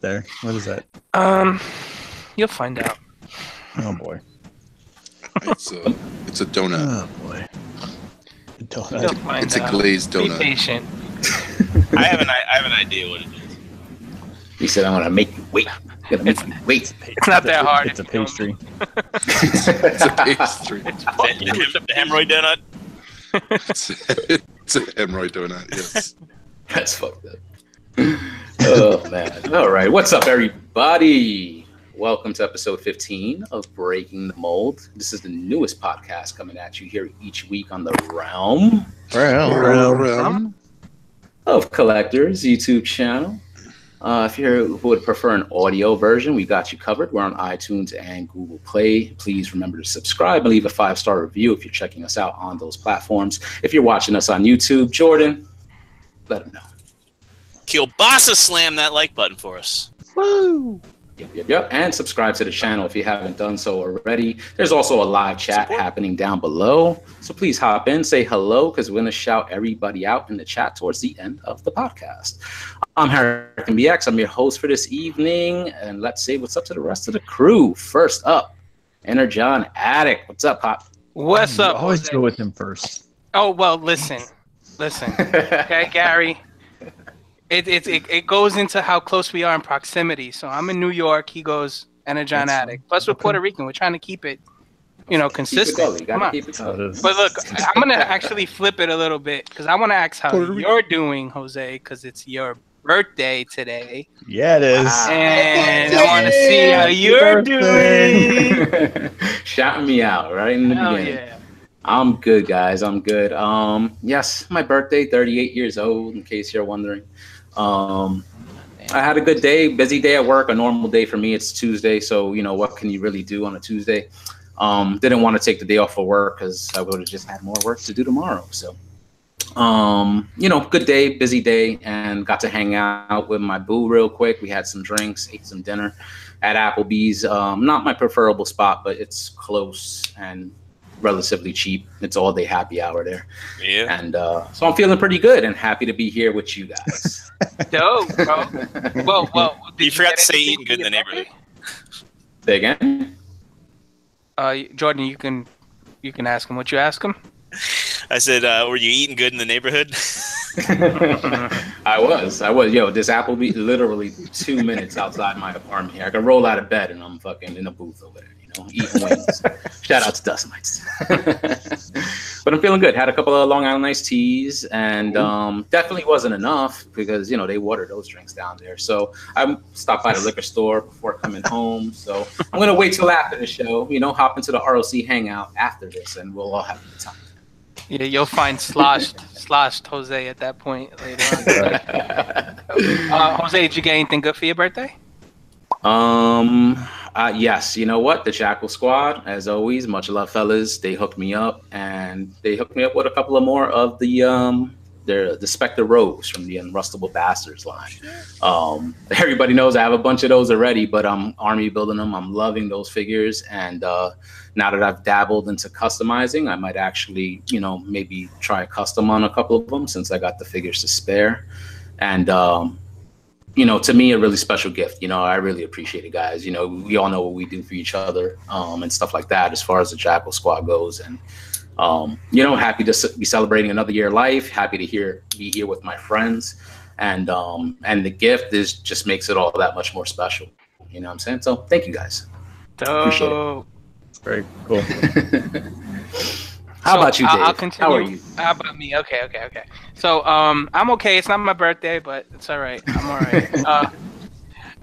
there? What is that? You'll find out. Oh boy. It's a donut. Oh boy. A donut. It's a glazed donut. Be patient. I have an idea what it is. He said, "I'm gonna make you wait. Wait." It's not that hard. It's a pastry. It's a pastry. The hemorrhoid donut. It's a hemorrhoid donut. Yes. That's fucked up. Oh man. All right. What's up, everybody? Welcome to episode 15 of Breaking the Mold. This is the newest podcast coming at you here each week on the Realm of Collectors YouTube channel. If you would prefer an audio version, we got you covered. We're on iTunes and Google Play. Please remember to subscribe and leave a 5-star review if you're checking us out on those platforms. If you're watching us on YouTube, Jordan, let them know. Kielbasa slam that like button for us. Woo! Yep. And subscribe to the channel if you haven't done so already. There's also a live chat happening down below. So please hop in, say hello, because we're going to shout everybody out in the chat towards the end of the podcast. I'm Hurricane BX. I'm your host for this evening. And let's say what's up to the rest of the crew. First up, Energon Addict. What's up, Pop? What's up? Always go with him first. Oh, well, listen. Okay, Gary. It goes into how close we are in proximity. So I'm in New York. He goes Energon Addict. Plus, we're Puerto Rican. We're trying to keep it, consistent. Come on. But look, I'm going to actually flip it a little bit because I want to ask how you're doing, Jose, because it's your birthday today. Yeah, it is. And I want to see how you're doing. Shouting me out right in the beginning. Yeah. I'm good, guys. I'm good. Yes, my birthday, 38 years old, in case you're wondering. I had a good day, busy day at work, a normal day for me. It's Tuesday, so what can you really do on a Tuesday? Didn't want to take the day off for work because I would have just had more work to do tomorrow. So, good day, busy day, and got to hang out with my boo real quick. We had some drinks, ate some dinner at Applebee's. Not my preferable spot, but it's close and relatively cheap. It's all day happy hour there. Yeah. And so I'm feeling pretty good and happy to be here with you guys. Dope, bro. Well, you forgot to say eating good in the neighborhood. Say again? Jordan, you can ask him what you ask him. I said, were you eating good in the neighborhood? I was. Yo, this Applebee's literally 2 minutes outside my apartment here. I can roll out of bed and I'm fucking in a booth over there. Eating wings. Shout out to Dust Mites. But I'm feeling good. Had a couple of Long Island iced teas and definitely wasn't enough because, they water those drinks down there. So I stopped by the liquor store before coming home. So I'm going to wait till after the show, hop into the ROC hangout after this and we'll all have a good time. Yeah, you'll find sloshed Jose at that point later on. Jose, did you get anything good for your birthday? Yes, you know what? The Jackal Squad, as always, much love, fellas. They hooked me up, and they hooked me up with a couple of more of the Spectre Rogues from the Unrustable Bastards line. Everybody knows I have a bunch of those already, but I'm army building them. I'm loving those figures, and now that I've dabbled into customizing, I might actually, maybe try a custom on a couple of them since I got the figures to spare, and to me, a really special gift. I really appreciate it, guys. We all know what we do for each other and stuff like that as far as the Jackal Squad goes. And, happy to be celebrating another year of life. Happy to be here with my friends. And the gift just makes it all that much more special. You know what I'm saying? So thank you, guys. Appreciate it. Very cool. How about you, Dave? I'll continue. How are you? How about me? Okay. So I'm okay. It's not my birthday, but it's all right. I'm all right.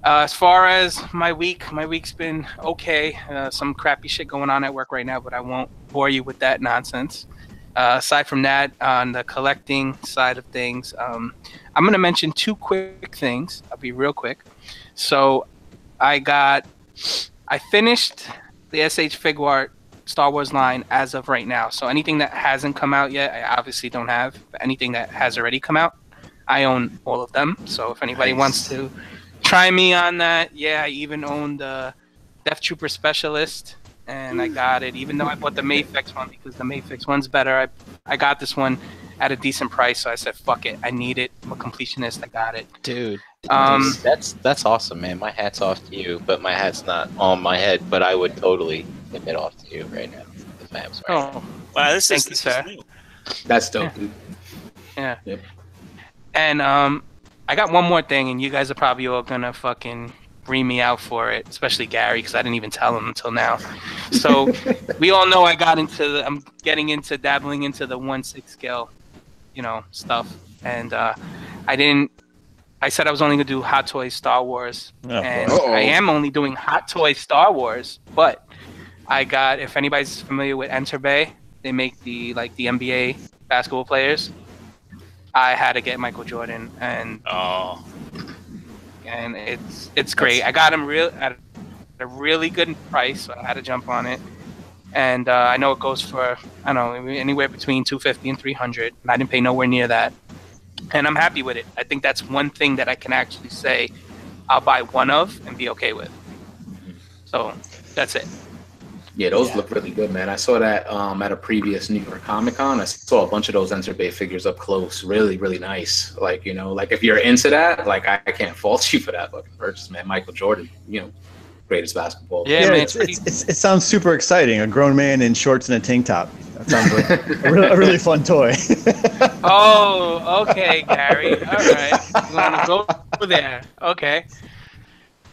As far as my week's been okay. Some crappy shit going on at work right now, but I won't bore you with that nonsense. Aside from that, on the collecting side of things, I'm going to mention 2 quick things. I'll be real quick. So I finished the SH Figuart Star Wars line as of right now. So anything that hasn't come out yet, I obviously don't have. But anything that has already come out, I own all of them. So if anybody wants to try me on that, I even own the Death Trooper Specialist, and I got it. Even though I bought the Mayfix one because the Mayfix one's better, I got this one at a decent price. So I said, fuck it, I need it. I'm a completionist. I got it. Dude, Um, that's awesome, man. My hat's off to you, but my hat's not on my head. But I would totally tip it off to you right now if I was right. Oh, Wow, this Thank you, is sir. new. That's dope, dude. yeah. Yep. And I got one more thing, and you guys are probably all gonna fucking ream me out for it, especially Gary, because I didn't even tell him until now. So we all know I'm getting into dabbling into the 1/6 scale, stuff, and I said I was only gonna do Hot Toys Star Wars, and Uh-oh. I am only doing Hot Toys Star Wars, but I got, if anybody's familiar with Enter Bay, they make the NBA basketball players. I had to get Michael Jordan, and it's great. I got him at a really good price, so I had to jump on it. And I know it goes for, I don't know, anywhere between $250 and $300, and I didn't pay nowhere near that. And I'm happy with it. I think that's one thing that I can actually say I'll buy one of and be okay with. So that's it. Yeah, those look really good, man. I saw that at a previous New York Comic Con. I saw a bunch of those Enter Bay figures up close. Really, really nice. Like, if you're into that, like, I can't fault you for that fucking purchase, man. Michael Jordan, greatest basketball. Yeah, man, it sounds super exciting. A grown man in shorts and a tank top. That sounds like a really fun toy. Oh, okay, Gary. All right. You want to go there? Okay.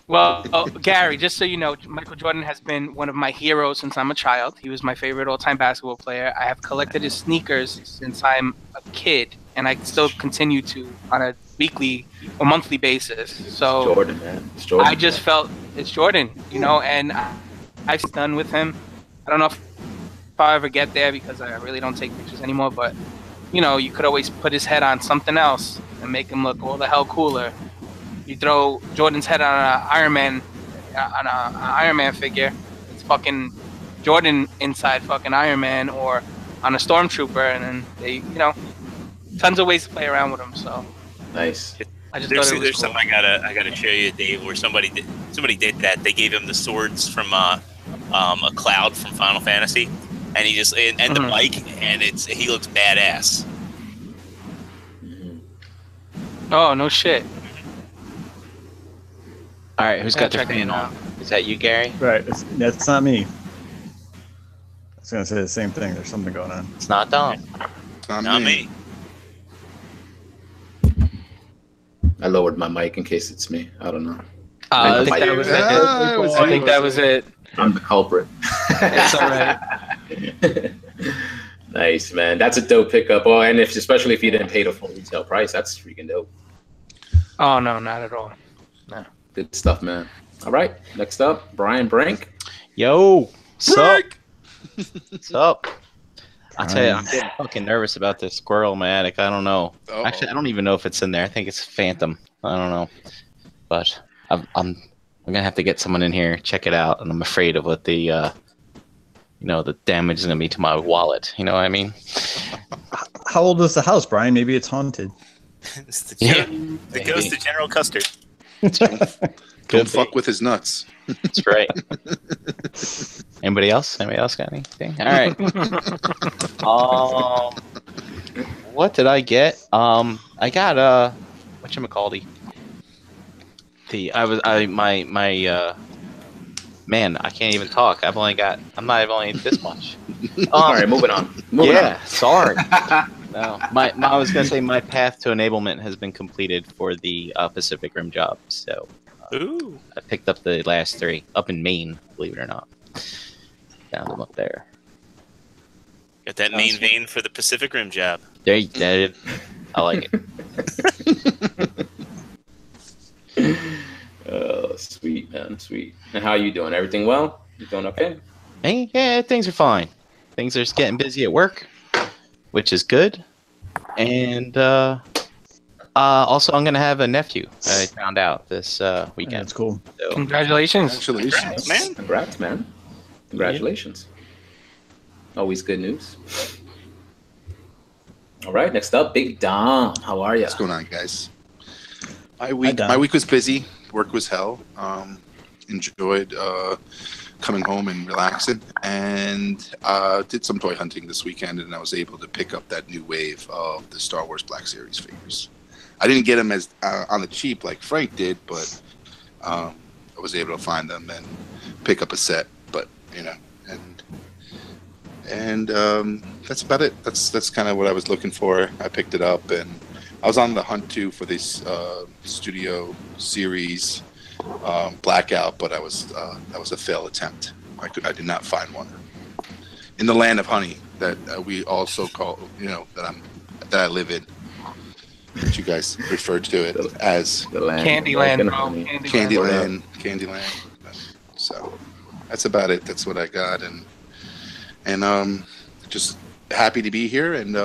Well, Gary, just so you know, Michael Jordan has been one of my heroes since I'm a child. He was my favorite all-time basketball player. I have collected his sneakers since I'm a kid, and I still continue to on a weekly or monthly basis. So Jordan, man. It's Jordan, I just felt it's Jordan, and I've done with him. I don't know if I'll ever get there because I really don't take pictures anymore, but you could always put his head on something else and make him look all the hell cooler. You throw Jordan's head on an Iron Man figure, it's fucking Jordan inside fucking Iron Man, or on a Stormtrooper, and then they, tons of ways to play around with them. So nice. I just There's thought it was cool. something I gotta show you, Dave, where somebody did that. They gave him the swords from a Cloud from Final Fantasy, and he just and the bike, and he looks badass. Oh no shit. All right, who's got their Check it fan out. on? Is that you, Gary? Right. That's not me. I was going to say the same thing. There's something going on. It's not Dom. Not me. I lowered my mic in case it's me. I don't know. I think that was it. I think that was it. I'm the culprit. It's all right. Nice, man. That's a dope pickup. Oh, and especially if you didn't pay the full retail price, that's freaking dope. Oh no, not at all. Good stuff, man. All right, next up, Brian Brink. Yo, sup? What's up? I'll tell you, I'm getting fucking nervous about this squirrel in my attic. I don't know. Uh-oh. Actually, I don't even know if it's in there. I think it's Phantom. I don't know. But I'm gonna have to get someone in here, check it out, and I'm afraid of what the the damage is gonna be to my wallet. You know what I mean? How old is the house, Brian? Maybe it's haunted. It's the ghost of General Custer. Don't fuck with his nuts. That's right. Anybody else? Anybody else got anything? All right. What did I get? I got whatchamacallit? Man, I can't even talk. I'm not even only this much. All right, moving on. Moving on. Sorry. No, I was gonna say my path to enablement has been completed for the Pacific Rim job. So Ooh. I picked up the last 3 up in Maine, believe it or not. Found them up there. Got that main vein for the Pacific Rim job. There you go. I like it. Oh, sweet, man, sweet. And how you doing? Everything well? You doing okay? Hey, yeah, things are fine. Things are just getting busy at work, which is good. And also, I'm gonna have a nephew. I found out this weekend. Yeah, that's cool. So, Congratulations. Congratulations. Man. Congrats, man. Congratulations. Always good news. All right, next up, Big Dom. How are you? What's going on, guys? My Hi, week Don. was busy. Work was hell. enjoyed coming home and relaxing, and did some toy hunting this weekend, and I was able to pick up that new wave of the Star Wars Black Series figures. I didn't get them as on the cheap like Frank did, but I was able to find them and pick up a set. But and that's about it. That's kind of what I was looking for. I picked it up, and I was on the hunt too for this studio series Blackout, but that was a failed attempt. I did not find one in the land of honey that we also call, that I live in. That you guys referred to it as The land. Candyland, bro. Candyland. So that's about it. That's what I got, and just happy to be here, and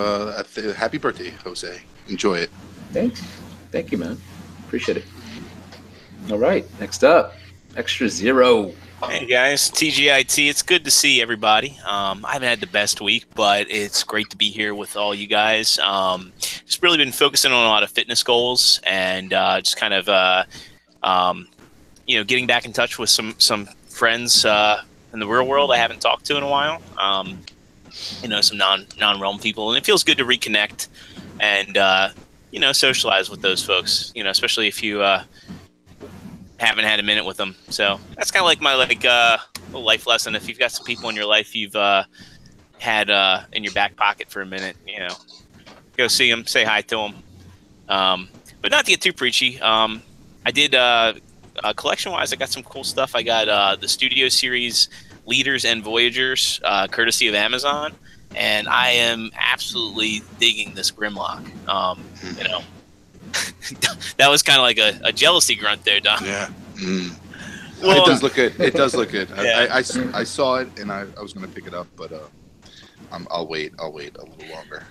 happy birthday, Jose. Enjoy it. Thank you, man. Appreciate it. All right, next up, Extra Zero. Hey guys, TGIT. It's good to see everybody. I haven't had the best week, but it's great to be here with all you guys. Just really been focusing on a lot of fitness goals, and just kind of getting back in touch with some friends in the real world I haven't talked to in a while. Some non-realm people, and it feels good to reconnect and socialize with those folks. Especially if you haven't had a minute with them. So that's kind of like my little life lesson. If you've got some people in your life you've had in your back pocket for a minute, go see them, say hi to them. But not to get too preachy. I did collection-wise, I got some cool stuff. I got the Studio Series Leaders and Voyagers, courtesy of Amazon, and I am absolutely digging this Grimlock. That was kind of like a jealousy grunt there, Don. Yeah. Well, it does look good. It does look good. Yeah. I saw it, and I was going to pick it up, but I'll wait a little longer.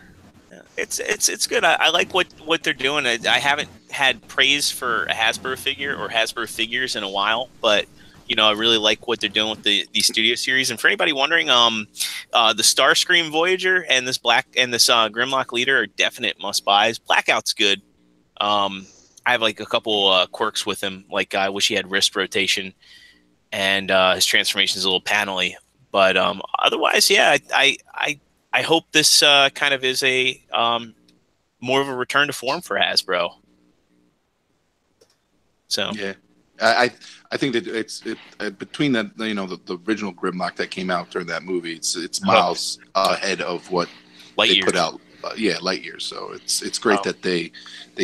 Yeah. It's good. I like what they're doing. I haven't had praise for a Hasbro figure or Hasbro figures in a while, but I really like what they're doing with the Studio Series. And for anybody wondering, the Starscream Voyager and this Grimlock Leader are definite must-buys. Blackout's good. I have like a couple quirks with him. Like I wish he had wrist rotation, and his transformation is a little panely. But otherwise, yeah, I hope this kind of is a more of a return to form for Hasbro. So yeah, I think that it's between that the original Grimlock that came out during that movie. It's miles ahead of what they put out. Light years. So it's great that they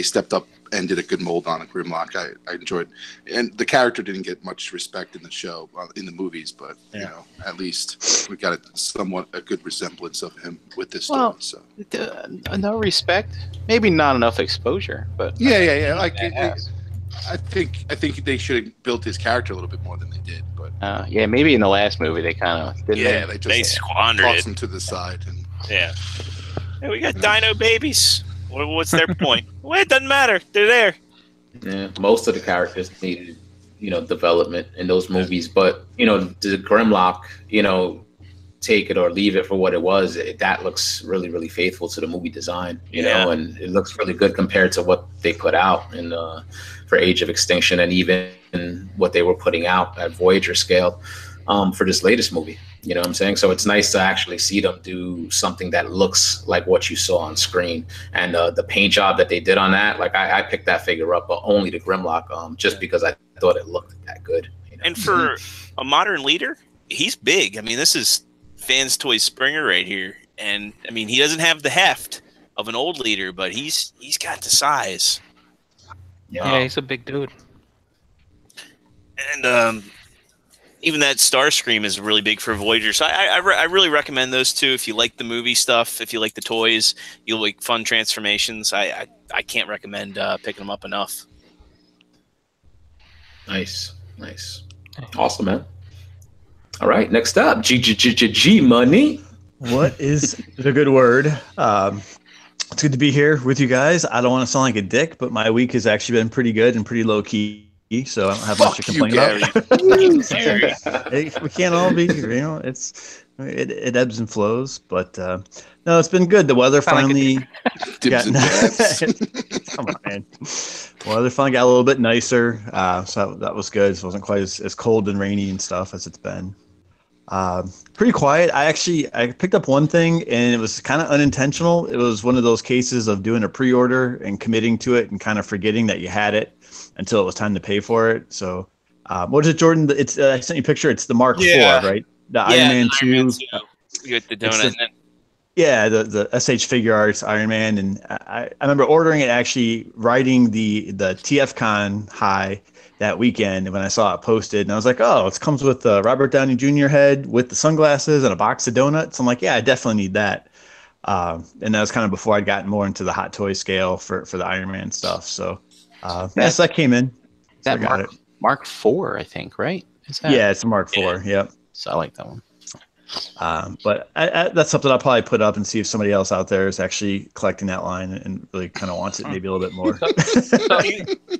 stepped up and did a good mold on a Grimlock. I enjoyed, and the character didn't get much respect in the show, in the movies, but at least we got a good resemblance of him with this story. So no respect, maybe not enough exposure, but yeah. Like I think they should have built his character a little bit more than they did. But maybe in the last movie they kind of didn't. They squandered tossed it. him to the side and Hey, we got dino babies. What's their point? Well, it doesn't matter. They're there. Yeah, most of the characters needed, development in those movies. But, the Grimlock, take it or leave it for what it was. That looks really, really faithful to the movie design, you know, and it looks really good compared to what they put out in for Age of Extinction, and even what they were putting out at Voyager scale for this latest movie. You know what I'm saying? So it's nice to actually see them do something that looks like what you saw on screen. And the paint job that they did on that, like I picked that figure up, but only the Grimlock, just because I thought it looked that good. And for a modern leader, he's big. I mean, this is Fans Toys Springer right here. And I mean, he doesn't have the heft of an old leader, but he's got the size. Yeah, he's a big dude. And even that Starscream is really big for Voyager. So I really recommend those two. If you like the movie stuff, if you like the toys, you like fun transformations, I can't recommend picking them up enough. Nice. Awesome, man. All right, next up, G Money. What is the good word? It's good to be here with you guys. I don't want to sound like a dick, but my week has actually been pretty good and pretty low key. So I don't have much to complain about. Hey, we can't all be, it ebbs and flows, but no, it's been good. The weather finally Dibs and dabs. Come on, man. Well, they finally got a little bit nicer, so that was good. It wasn't quite as cold and rainy and stuff as it's been. Pretty quiet. I picked up one thing, and it was kind of unintentional. It was one of those cases of doing a pre-order and committing to it and kind of forgetting that you had it until it was time to pay for it. So, what is it, Jordan? It's I sent you a picture. It's the Mark IV, right? The Iron Man 2. You get the donut. The SH Figure Arts Iron Man, and I remember ordering it, actually writing the TFCon high that weekend when I saw it posted, and I was like, oh, it comes with the Robert Downey Jr. head with the sunglasses and a box of donuts. I'm like, yeah, I definitely need that. And that was kind of before I'd gotten more into the hot toy scale for the Iron Man stuff. So, so that came in. That Mark IV, I think, right? Is that? Yeah, it's a Mark IV. Yep. So I like that one. But that's something I'll probably put up and see if somebody else out there is actually collecting that line and really kind of wants it maybe a little bit more.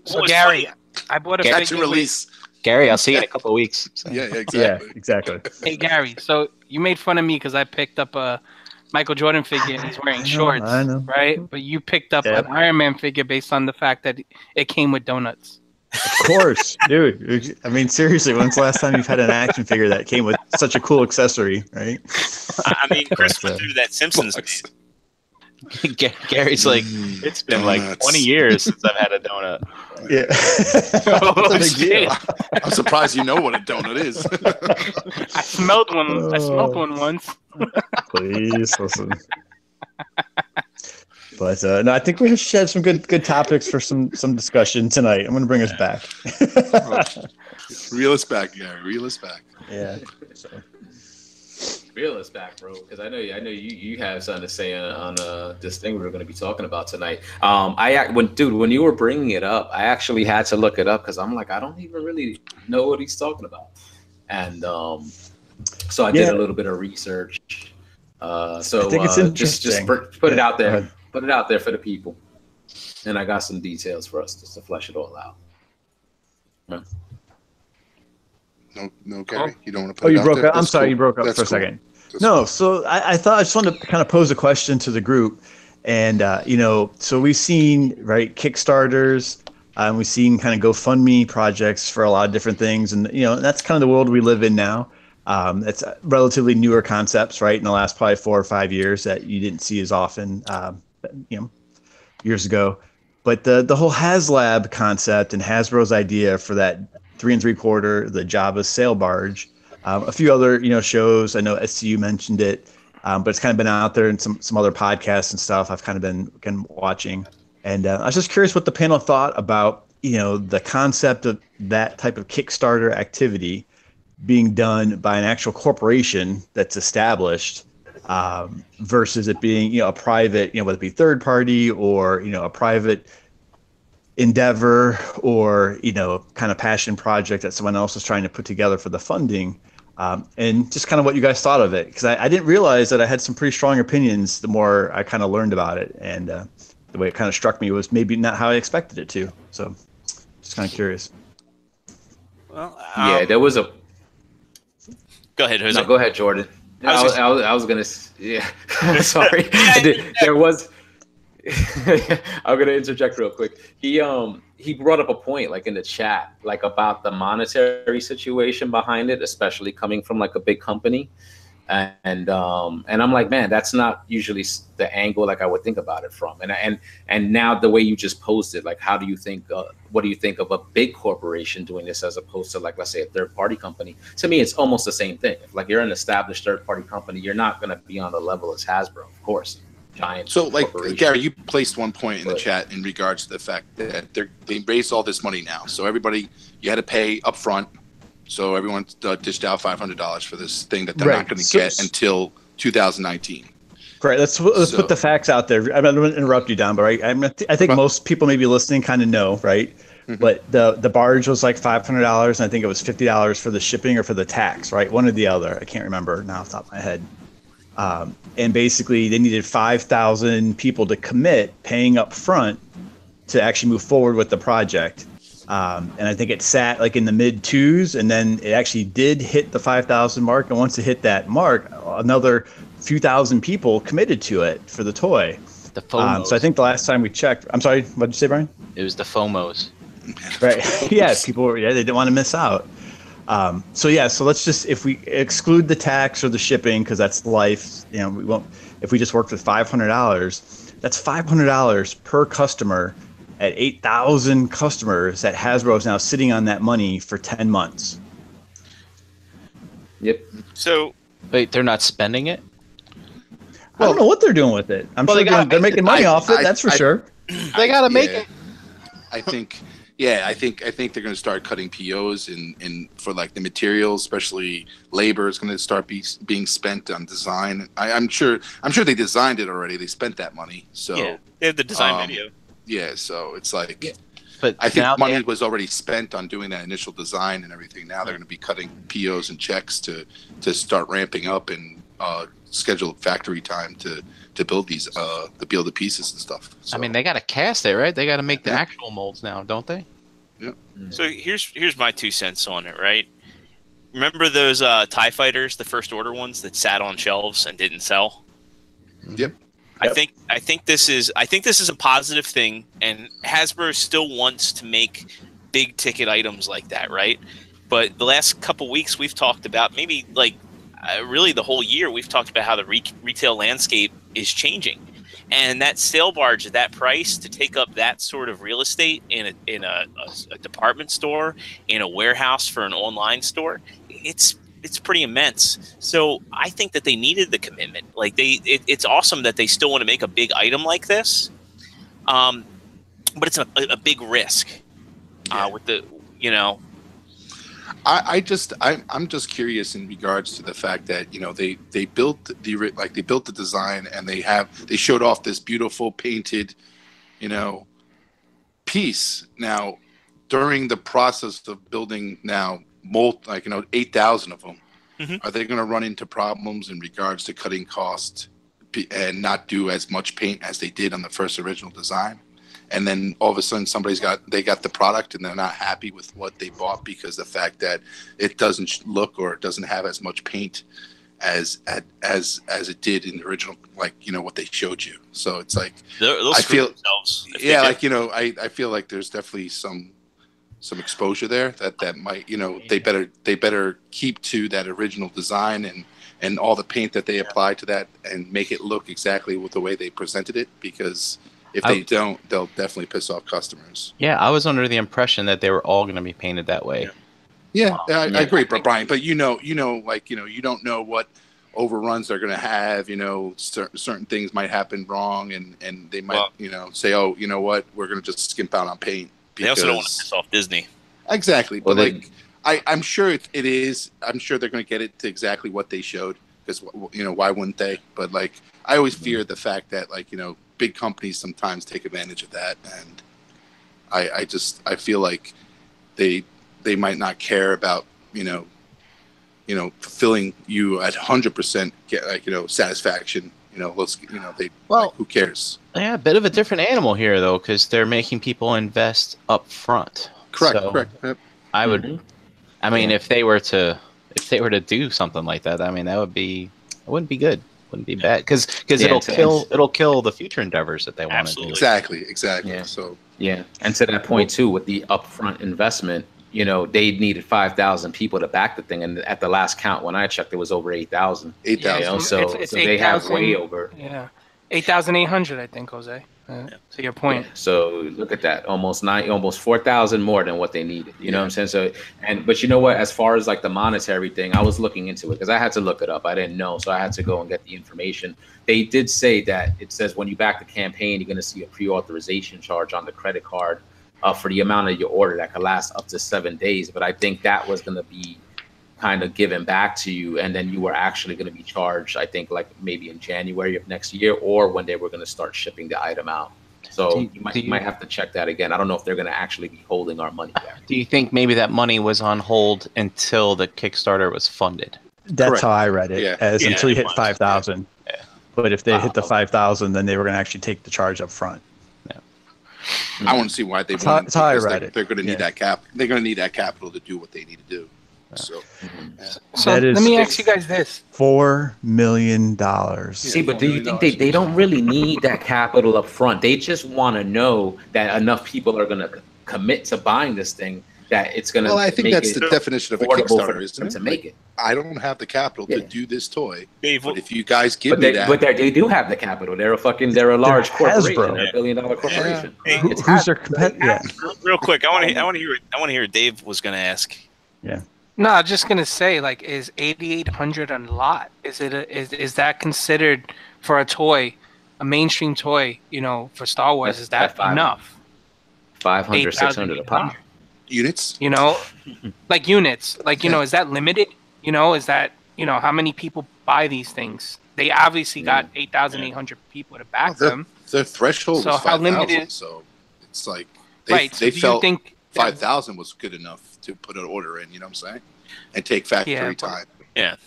So Gary, I bought a figure release. Gary, I'll see you in a couple of weeks. So. Yeah, exactly. Yeah, exactly. Hey Gary, so you made fun of me because I picked up a Michael Jordan figure and he's wearing shorts, I know. right? But you picked up an Iron Man figure based on the fact that it came with donuts. Of course, dude. I mean, seriously, when's the last time you've had an action figure that came with such a cool accessory, right? I mean, Chris went through that Simpsons. Gary's like, it's been like 20 years since I've had a donut. Yeah. I'm surprised you know what a donut is. I smelled one. I smelled one once. Please listen. But no, I think we should have some good topics for some discussion tonight. I'm going to bring us back. Reel us back, Gary. Reel us back. Yeah. So. Reel us back, bro. Because I know you have something to say on this thing we're going to be talking about tonight. When you were bringing it up, I actually had to look it up because I'm like, I don't even really know what he's talking about, and so I did a little bit of research. So I think it's interesting. Just put it out there. Put it out there for the people, and I got some details for us just to flesh it all out. Right. No, Gary, you don't want to put it out there? You broke up. I'm sorry, you broke up for a second. No, so I thought I just wanted to kind of pose a question to the group, and so we've seen Kickstarters, we've seen kind of GoFundMe projects for a lot of different things, and that's kind of the world we live in now. It's relatively newer concepts, right? In the last probably 4 or 5 years that you didn't see as often. Years ago, but the whole HasLab concept and Hasbro's idea for that 3 3/4, the Jabba sail barge, a few other shows. I know SCU mentioned it, but it's kind of been out there in some other podcasts and stuff. I've kind of been watching, and I was just curious what the panel thought about the concept of that type of Kickstarter activity being done by an actual corporation that's established. Versus it being, a private, whether it be third party or, a private endeavor or, kind of passion project that someone else is trying to put together for the funding. And just kind of what you guys thought of it. Because I didn't realize that I had some pretty strong opinions the more I kind of learned about it. And the way it kind of struck me was maybe not how I expected it to. So just kind of curious. Well, there was a... Go ahead, Jose. No, go ahead, Jordan. I was gonna. Yeah, sorry. There was. I'm gonna interject real quick. He brought up a point like in the chat, like about the monetary situation behind it, especially coming from like a big company, and I'm like, man, that's not usually the angle like I would think about it from. And now the way you just posed it, like, how do you think? What do you think of a big corporation doing this as opposed to, like, let's say a third party company? To me, it's almost the same thing. If like you're an established third party company, you're not going to be on the level as Hasbro, of course. Giant. So, like, Gary, you placed one point in the chat in regards to the fact that they raised all this money now. So everybody, you had to pay up front. So everyone dished out $500 for this thing that they're not going to get until 2019. Right. Let's put the facts out there. I'm not going to interrupt you, Don, but I think most people maybe listening kind of know, right? Mm-hmm. But the barge was like $500, and I think it was $50 for the shipping or for the tax, right? One or the other. I can't remember now off the top of my head. And basically, they needed 5,000 people to commit, paying up front to actually move forward with the project. And I think it sat like in the mid 2s, and then it actually did hit the 5,000 mark. And once it hit that mark, another few thousand people committed to it for the toy. The FOMOs. So I think the last time we checked, I'm sorry, what did you say, Brian? It was the FOMOs. Right. Yeah, people were, they didn't want to miss out. So let's just, if we exclude the tax or the shipping, because that's life, we won't, if we just worked with $500, that's $500 per customer at 8,000 customers that Hasbro is now sitting on that money for 10 months. Yep. So wait, they're not spending it? I don't know what they're doing with it. I'm sure they're making money off it. That's for sure. They got to make it. I think they're going to start cutting POs in for like the materials, especially labor is going to start being spent on design. I'm sure they designed it already. They spent that money. So yeah, they have the design video. Yeah, so it's like, but I think money was already spent on doing that initial design and everything. Now they're going to be cutting POs and checks to start ramping up and schedule factory time to build these to build the pieces and stuff. So, I mean, they got to cast it, right? They got to make the actual molds now, don't they? Yeah. So here's my 2 cents on it, right? Remember those TIE fighters, the first order ones that sat on shelves and didn't sell? Yep. I think this is a positive thing, and Hasbro still wants to make big ticket items like that, right? But the last couple weeks we've talked about, maybe like really the whole year, we've talked about how the retail landscape is changing, and that sale barge at that price to take up that sort of real estate in a department store, in a warehouse for an online store, it's pretty immense. So I think that they needed the commitment. Like it's awesome that they still want to make a big item like this, but it's a big risk with the I'm just curious in regards to the fact that they built the design and they showed off this beautiful painted piece. Now during the process of building 8,000 of them, are they going to run into problems in regards to cutting costs and not do as much paint as they did on the first original design? And then all of a sudden they got the product and they're not happy with what they bought because the fact that it doesn't look or it doesn't have as much paint as it did in the original, what they showed you. So it's like, I feel like there's definitely some exposure there that might, they better keep to that original design and all the paint that they apply to that and make it look exactly with the way they presented it, because if they don't, they'll definitely piss off customers. Yeah, I was under the impression that they were all going to be painted that way. Yeah, I agree, Brian. But you don't know what overruns they're going to have. Certain things might happen wrong, and they might say, oh, you know what, we're going to just skimp out on paint. They also don't want to piss off Disney. Exactly, but I'm sure it is. I'm sure they're going to get it to exactly what they showed, because why wouldn't they? But I always fear the fact that big companies sometimes take advantage of that, and I feel like they might not care about fulfilling you at 100% satisfaction. Who cares? Yeah, a bit of a different animal here though, because they're making people invest up front. Correct. So correct. Yep. I would. I mean, if they were to do something like that, I mean, it wouldn't be good. Wouldn't be bad because it'll kill the future endeavors that they want to do. Exactly. Yeah. So and to that point too, with the upfront investment, they needed 5,000 people to back the thing, and at the last count when I checked, it was over 8,000. 8,000. So they have way over. Yeah, 8,800, I think, Jose. To your point. Yeah, so look at that, almost 4,000 more than what they needed. You know what I'm saying? So, but you know what? As far as the monetary thing, I was looking into it because I had to look it up. I didn't know, so I had to go and get the information. They did say that it says when you back the campaign, you're going to see a pre-authorization charge on the credit card for the amount of your order that could last up to 7 days. But I think that was going to be kind of given back to you, and then you were actually going to be charged, I think, maybe in January of next year, or when they were going to start shipping the item out. So you might have to check that again. I don't know if they're going to actually be holding our money back. Do you think maybe that money was on hold until the Kickstarter was funded? That's Correct. how I read it, until you hit 5,000. Yeah. But if they hit the 5,000, then they were going to actually take the charge up front. Yeah. I want to see why they won't. That's how I read it. They're going to need that cap. They're going to need that capital to do what they need to do. So, So let me ask you guys this: $4 million. See, but do you think they don't really need that capital up front? They just want to know that enough people are going to commit to buying this thing that it's going to. Well, I think that's the definition of a Kickstarter, isn't it? To make it. I don't have the capital to do this toy, Dave, but if you guys give me that, but they do have the capital. They're a large corporation. They're a $1 billion corporation. Hey, who's their competitor? Real quick, I want to hear what Dave was going to ask. Yeah. No, I'm just gonna say, like, is 8,800 a lot? Is that considered for a toy, a mainstream toy? You know, for Star Wars, is that enough? 500, 600 a pop. Units? You know, like units. Like, you know, is that limited? You know, is that, you know, how many people buy these things? They obviously got 8,800 people to back them. Their threshold So was how 5,000. limited? So it's like Right. they So do felt you think 5,000 was good enough to put an order in. You know what I'm saying? And take factory time. Yeah.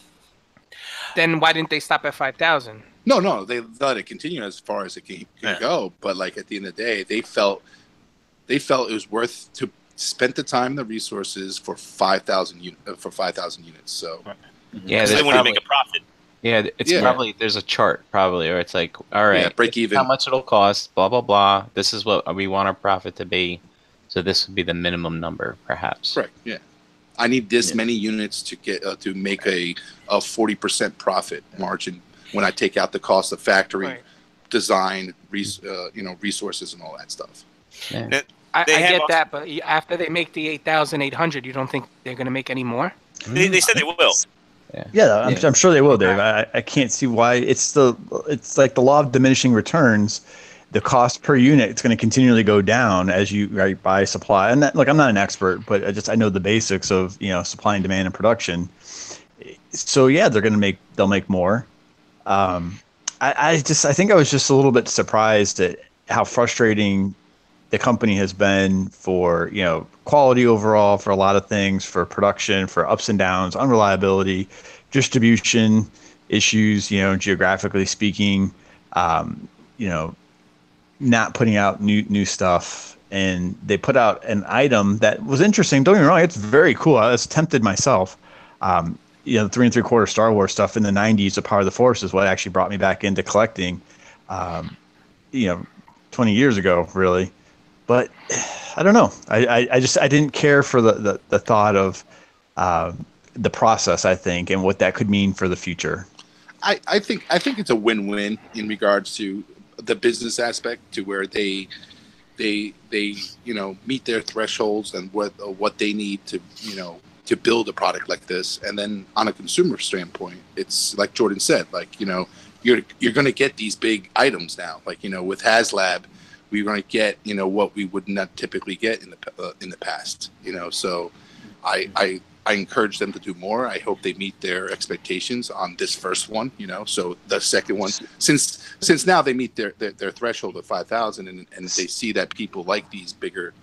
Then why didn't they stop at 5,000? No, they let it continue as far as it can go. But like at the end of the day, they felt it was worth to spend the time, the resources for 5,000 units. So yeah, they want to make a profit. Yeah, it's probably there's a chart probably, or it's like, all right, break even. How much it'll cost? Blah blah blah. This is what we want our profit to be. So this would be the minimum number, perhaps. Correct. Yeah. I need this many units to get to make a 40% profit margin when I take out the cost of factory, design, resources, and all that stuff. Yeah. I get that, but after they make the 8,800, you don't think they're going to make any more? They said they will. Yeah, I'm sure they will, Dave. I can't see why. It's like the law of diminishing returns. The cost per unit, it's going to continually go down as you buy supply. And that, look, I'm not an expert, but I know the basics of supply and demand and production. So yeah, they'll make more. I think I was just a little bit surprised at how frustrating the company has been for quality overall, for a lot of things, for production, for ups and downs, unreliability, distribution issues, geographically speaking, not putting out new stuff. And they put out an item that was interesting. Don't get me wrong, it's very cool. I was tempted myself. The 3 3/4 Star Wars stuff in the 90s, The Power of the Force, is what actually brought me back into collecting, 20 years ago, really. But I don't know. I didn't care for the thought of the process, I think, and what that could mean for the future. I think it's a win-win in regards to the business aspect, to where they meet their thresholds and what they need to build a product like this. And then on a consumer standpoint, it's like Jordan said, like you're going to get these big items now. Like with HasLab, we're going to get what we would not typically get in the past. So I encourage them to do more. I hope they meet their expectations on this first one. So the second one, since now they meet their threshold of 5,000, and they see that people like these bigger,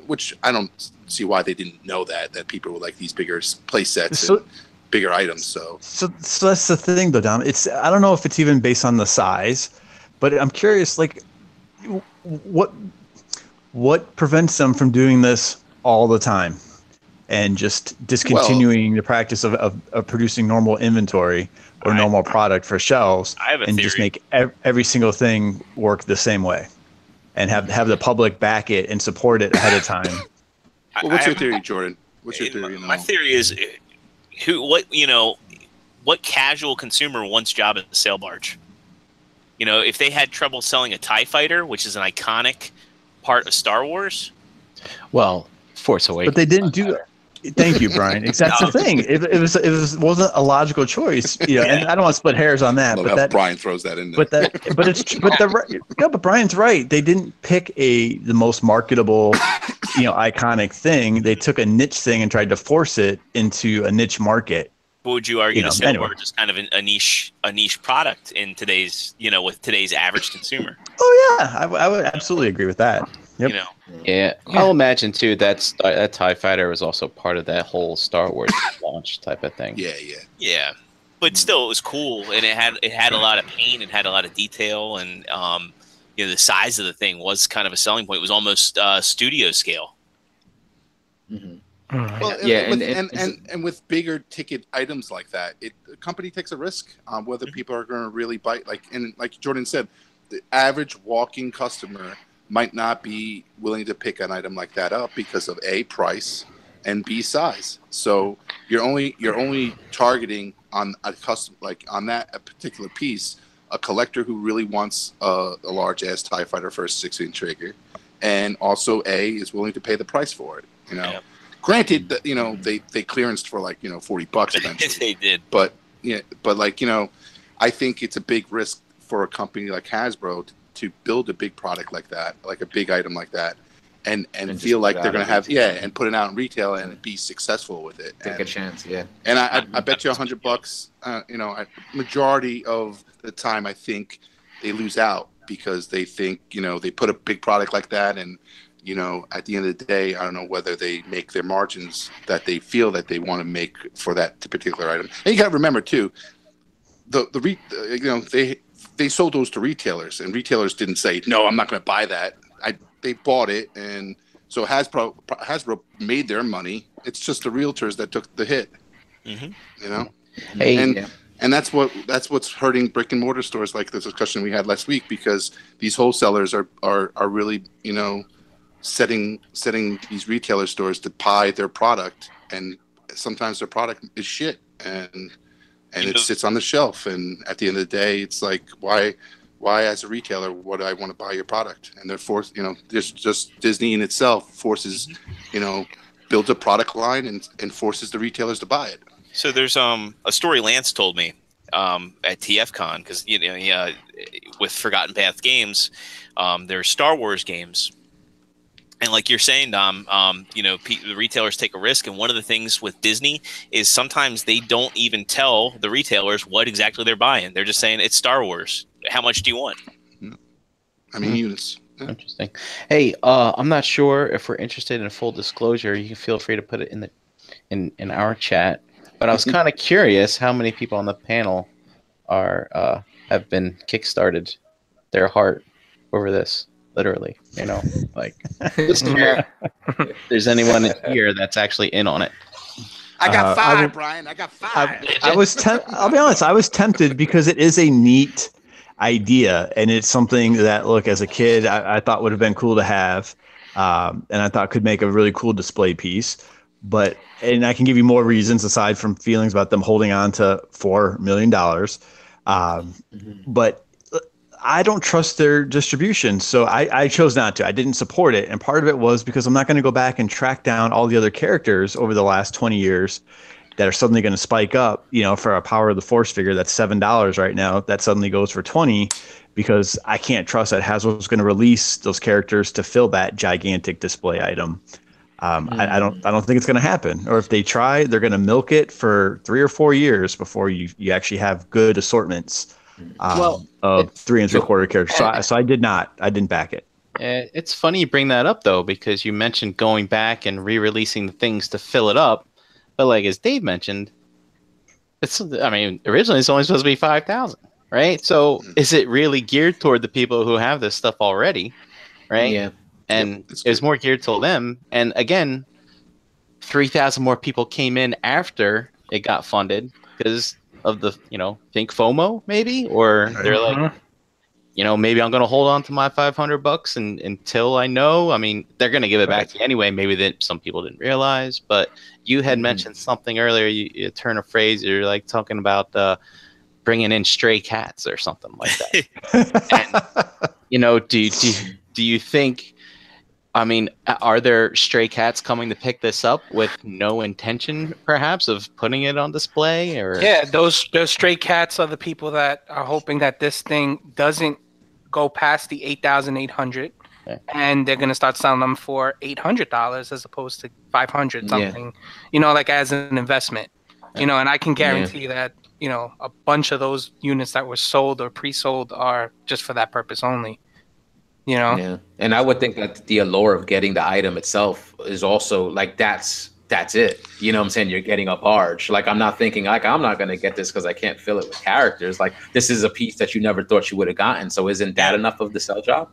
which I don't see why they didn't know that people would like these bigger play sets and bigger items. So that's the thing, though, Dom. I don't know if it's even based on the size, but I'm curious, like, what prevents them from doing this all the time and just discontinuing the practice of producing normal inventory or normal product for shelves, and just make every single thing work the same way, and have the public back it and support it ahead of time? Well, what's your theory, Jordan? What's your theory? My theory is, what casual consumer wants job at the sail barge? If they had trouble selling a TIE fighter, which is an iconic part of Star Wars. Well, Force Awakens. But they didn't do. Thank you, Brian. That's the thing. It wasn't a logical choice. And I don't want to split hairs on that. But Brian throws that in there. But Brian's right. They didn't pick the most marketable, iconic thing. They took a niche thing and tried to force it into a niche market. But would you argue the sailbarge is kind of a niche product in today's, with today's average consumer? Oh yeah, I would absolutely agree with that. Yep. Yeah, I'll imagine too that TIE fighter was also part of that whole Star Wars launch type of thing. Yeah. But still, it was cool, and it had a lot of paint, it had a lot of detail, and the size of the thing was kind of a selling point. It was almost studio scale. Mm-hmm. Well, Yeah, and with bigger ticket items like that, the company takes a risk on whether people are going to really bite. Like Jordan said, the average walking customer might not be willing to pick an item like that up because of A, price, and B, size. So you're only targeting on a custom, like on a particular piece, a collector who really wants a large ass TIE fighter for a 6-inch trigger, and also A, is willing to pay the price for it. Yeah. Granted, that they clearanced for like $40 eventually. They did, but I think it's a big risk for a company like Hasbro to build a big product like that, like a big item like that, and feel like they're going to have and put it out in retail and be successful with it. Take a chance, yeah. And I bet you $100. Majority of the time, I think they lose out because they think they put a big product like that and. At the end of the day, I don't know whether they make their margins that they feel that they want to make for that particular item. And you got to remember too, they sold those to retailers, and retailers didn't say no, I'm not going to buy that. They bought it, and so Hasbro made their money. It's just the realtors that took the hit. Mm-hmm. And that's what's hurting brick and mortar stores, like the discussion we had last week, because these wholesalers are really setting these retailer stores to buy their product, and sometimes their product is shit, and it sits on the shelf, and at the end of the day, it's like why as a retailer would I want to buy your product? And they're forced, there's just Disney in itself forces, builds a product line and forces the retailers to buy it. So there's a story Lance told me at TFCon, because with Forgotten Path Games, there's Star Wars games. And like you're saying, Dom, the retailers take a risk. And one of the things with Disney is sometimes they don't even tell the retailers what exactly they're buying. They're just saying, it's Star Wars. How much do you want? I mean, units. Yeah. Interesting. Hey, I'm not sure if we're interested in a full disclosure. You can feel free to put it in our chat. But I was kind of curious how many people on the panel have been kickstarted their heart over this. Literally, just if there's anyone here that's actually in on it. I got 5, Brian. I got 5. I'll be honest. I was tempted because it is a neat idea, and it's something that, look, as a kid, I thought would have been cool to have, and I thought could make a really cool display piece. And I can give you more reasons aside from feelings about them holding on to $4 million. But I don't trust their distribution, so I chose not to. I didn't support it, and part of it was because I'm not going to go back and track down all the other characters over the last 20 years that are suddenly going to spike up, for a Power of the Force figure that's $7 right now, that suddenly goes for $20, because I can't trust that Hasbro's going to release those characters to fill that gigantic display item. I don't think it's going to happen. Or if they try, they're going to milk it for 3 or 4 years before you actually have good assortments. Of 3 3/4 characters. So I didn't back it. It's funny you bring that up though, because you mentioned going back and re-releasing the things to fill it up, but like as Dave mentioned, originally it's only supposed to be 5,000, right? So is it really geared toward the people who have this stuff already, right? Yeah, and it's more geared toward them. And again, 3,000 more people came in after it got funded because of the, think FOMO maybe, or they're like, maybe I'm going to hold on to my $500 until I know. I mean, they're going to give it back to you anyway. Maybe that some people didn't realize, but you had mentioned something earlier. You turn a phrase, you're like talking about bringing in stray cats or something like that. And, do you think, are there stray cats coming to pick this up with no intention, perhaps, of putting it on display? Or those stray cats are the people that are hoping that this thing doesn't go past the 8,800, and they're gonna start selling them for $800 as opposed to 500 something. Like as an investment. And I can guarantee that a bunch of those units that were sold or pre-sold are just for that purpose only. Yeah, and I would think that the allure of getting the item itself is also like that's it. You know what I'm saying? You're getting a barge. Like I'm not thinking like I'm not gonna get this because I can't fill it with characters. Like this is a piece that you never thought you would have gotten. So isn't that enough of the sell job?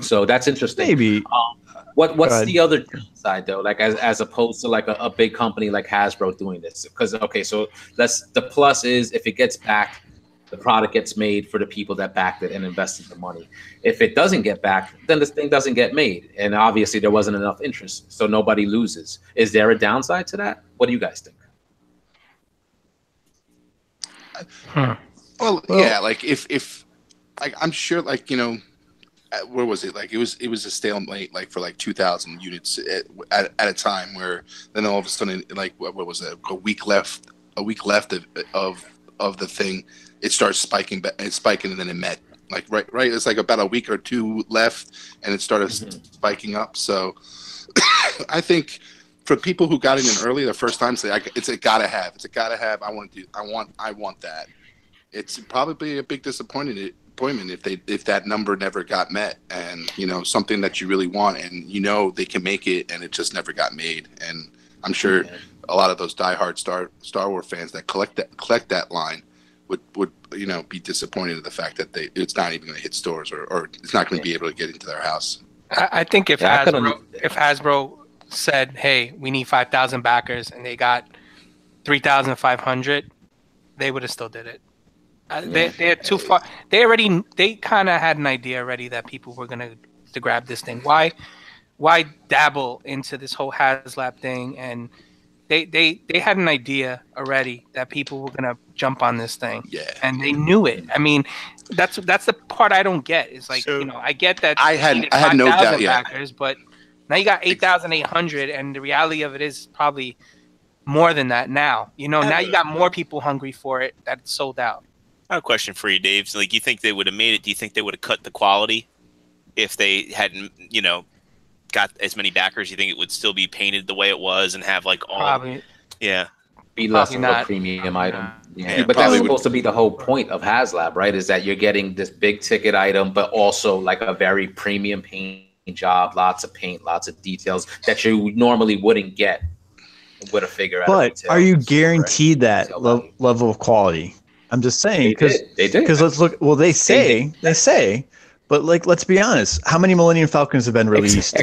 So that's interesting. Maybe. What's the other side though? Like as opposed to like a big company like Hasbro doing this? Because okay, so the plus is if it gets backed, the product gets made for the people that backed it and invested the money. If it doesn't get backed, then this thing doesn't get made, and obviously there wasn't enough interest, so nobody loses. Is there a downside to that? What do you guys think? Well, yeah, like if like I'm sure, like, you know, where was it? Like it was a stalemate, like for like 2,000 units at a time. Where then all of a sudden, like what was it? A week left of the thing, it starts spiking, and then it met. Like right. It's like about a week or two left, and it started spiking up. So I think for people who got in early the first time, say it's a gotta have. I want that. It's probably a big disappointment if that number never got met, and you know, something that you really want, and you know they can make it, and it just never got made. And I'm sure a lot of those diehard Star Wars fans that collect that line would you know, be disappointed at the fact that it's not even going to hit stores, or it's not going to be able to get into their house. I think if Hasbro said, "Hey, we need 5,000 backers," and they got 3,500, they would have still did it. They're too far. They kind of had an idea already that people were gonna to grab this thing. Why dabble into this whole HasLab thing? And they had an idea already that people were gonna jump on this thing. Yeah, and they knew it. I mean, that's the part I don't get. Is like, you know, I get that I had no doubt. Backers, but now you got 8,800, and the reality of it is probably more than that now. You know, now you got more people hungry for it that it's sold out. I have a question for you, Dave. So, like, you think they would have made it? Do you think they would have cut the quality if they hadn't, you know, got as many backers? You think it would still be painted the way it was and have like all? Probably. Yeah. Be less of a premium item. Yeah, but that's supposed to be the whole point of HasLab, right? Is that you're getting this big ticket item, but also like a very premium paint job, lots of paint, lots of details that you normally wouldn't get with a figure. But are you guaranteed that level of quality? I'm just saying, because they did. Because let's look. Well, they say, but like, let's be honest. How many Millennium Falcons have been released?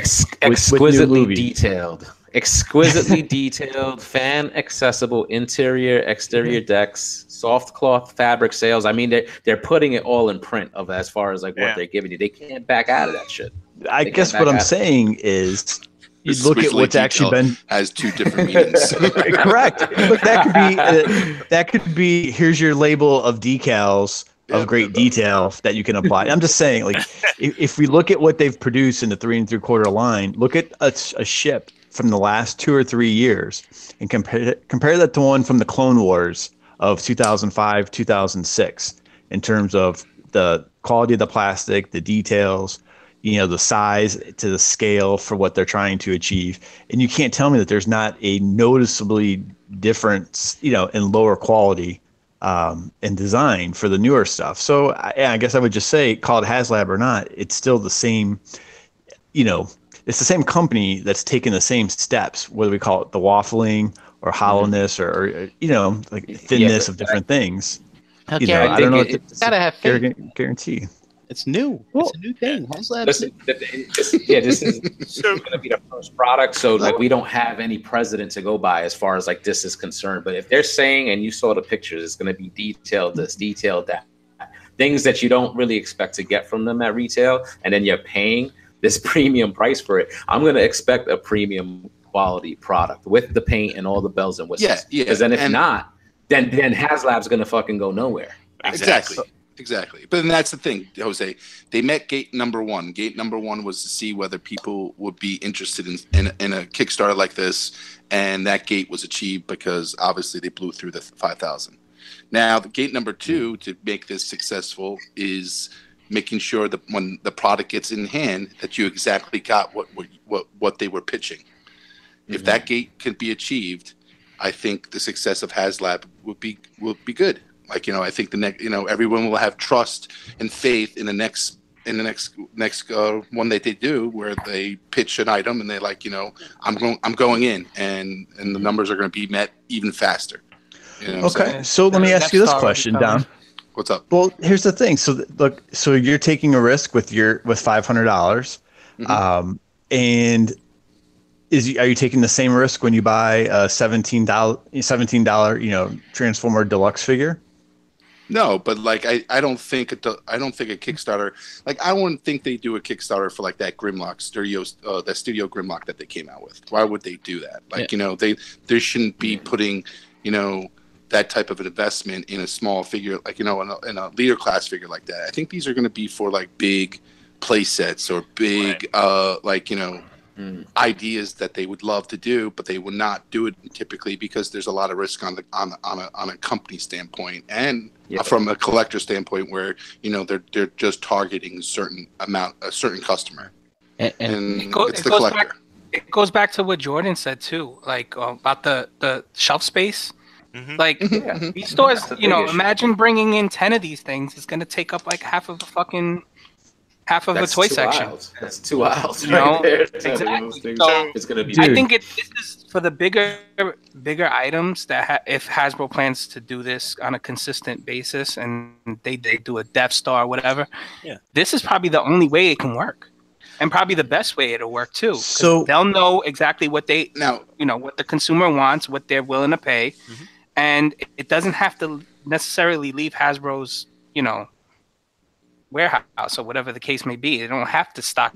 Exquisitely detailed, fan accessible interior, exterior decks, soft cloth fabric sails. I mean, they're putting it all in print of as far as like what they're giving you. They can't back out of that shit. I guess what I'm saying is, you look at what's actually been has two different meanings. Correct. Look, that could be. Here's your label of decals of great detail that you can apply. I'm just saying, like, if we look at what they've produced in the 3 3/4 line, look at a ship from the last 2 or 3 years, and compare that to one from the Clone Wars of 2005, 2006, in terms of the quality of the plastic, the details, you know, the size to the scale for what they're trying to achieve. And you can't tell me that there's not a noticeably difference, you know, in lower quality and design for the newer stuff. So I guess I would just say, call it HasLab or not, it's still the same, you know, it's the same company that's taking the same steps, whether we call it the waffling or hollowness or you know, like thinness of different things. Okay, you know, I don't know. It's gotta have guarantee. It's new. It's a new thing. HasLab. This is going to be the first product, so like we don't have any precedent to go by as far as like this is concerned. But if they're saying, and you saw the pictures, it's going to be detailed this, detailed that, things that you don't really expect to get from them at retail, and then you're paying this premium price for it. I'm going to expect a premium quality product with the paint and all the bells and whistles. Yeah. Because then if not, then HasLab's going to fucking go nowhere. Exactly. Exactly. But then that's the thing, Jose. They met gate number one. Gate number one was to see whether people would be interested in a Kickstarter like this. And that gate was achieved because obviously they blew through the 5,000. Now, the gate number two to make this successful is making sure that when the product gets in hand, that you exactly got what they were pitching. If that gate can be achieved, I think the success of HasLab will be good. Like, you know, I think everyone will have trust and faith in the next one that they do, where they pitch an item and they're like, you know, I'm going in, and the numbers are going to be met even faster. You know okay, so let me ask you this question, Dom. What's up? Well, here's the thing. So look, so you're taking a risk with $500. And are you taking the same risk when you buy a $17 Transformer Deluxe figure? No, but like I don't think a Kickstarter, like I wouldn't think they do a Kickstarter for like that Grimlock that Studio Grimlock that they came out with. Why would they do that? Like they shouldn't be putting that type of an investment in a small figure, like in a leader class figure like that. I think these are going to be for like big play sets or big ideas that they would love to do, but they would not do it typically because there's a lot of risk on a company standpoint and from a collector standpoint where they're just targeting a certain customer and it's the collector. It goes back to what Jordan said too, like about the shelf space. Mm-hmm. Like these stores, imagine bringing in 10 of these things. It's going to take up like half of a toy section. That's 2 aisles. Right there. Exactly. So it's going to be. I think this is for the bigger items that if Hasbro plans to do this on a consistent basis and they do a Death Star or whatever. Yeah. This is probably the only way it can work, and probably the best way it'll work too. So they'll know exactly what what the consumer wants, what they're willing to pay, and it doesn't have to necessarily leave Hasbro's warehouse or whatever the case may be. They don't have to stock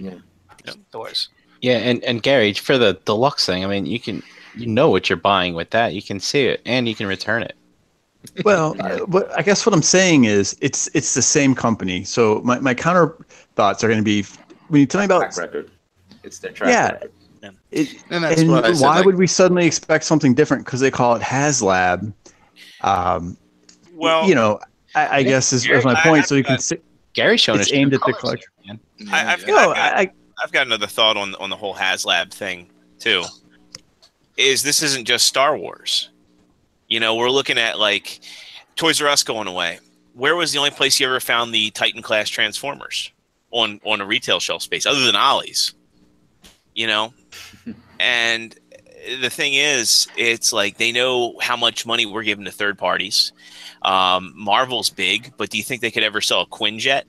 stores. Yeah, and Gary, for the deluxe thing, I mean, you know what you're buying with that. You can see it and you can return it. Well, but I guess what I'm saying is it's the same company. So my counter thoughts are going to be when you tell me about track record. It's their track record. And why would we suddenly expect something different? Because they call it HasLab. I guess is my point. So you can see. Gary's showing us aimed at the collector. I've got another thought on the whole HasLab thing too. This isn't just Star Wars. We're looking at like Toys R Us going away. Where was the only place you ever found the Titan class Transformers on a retail shelf space other than Ollie's? And the thing is, it's like they know how much money we're giving to third parties. Marvel's big, but do you think they could ever sell a Quinjet?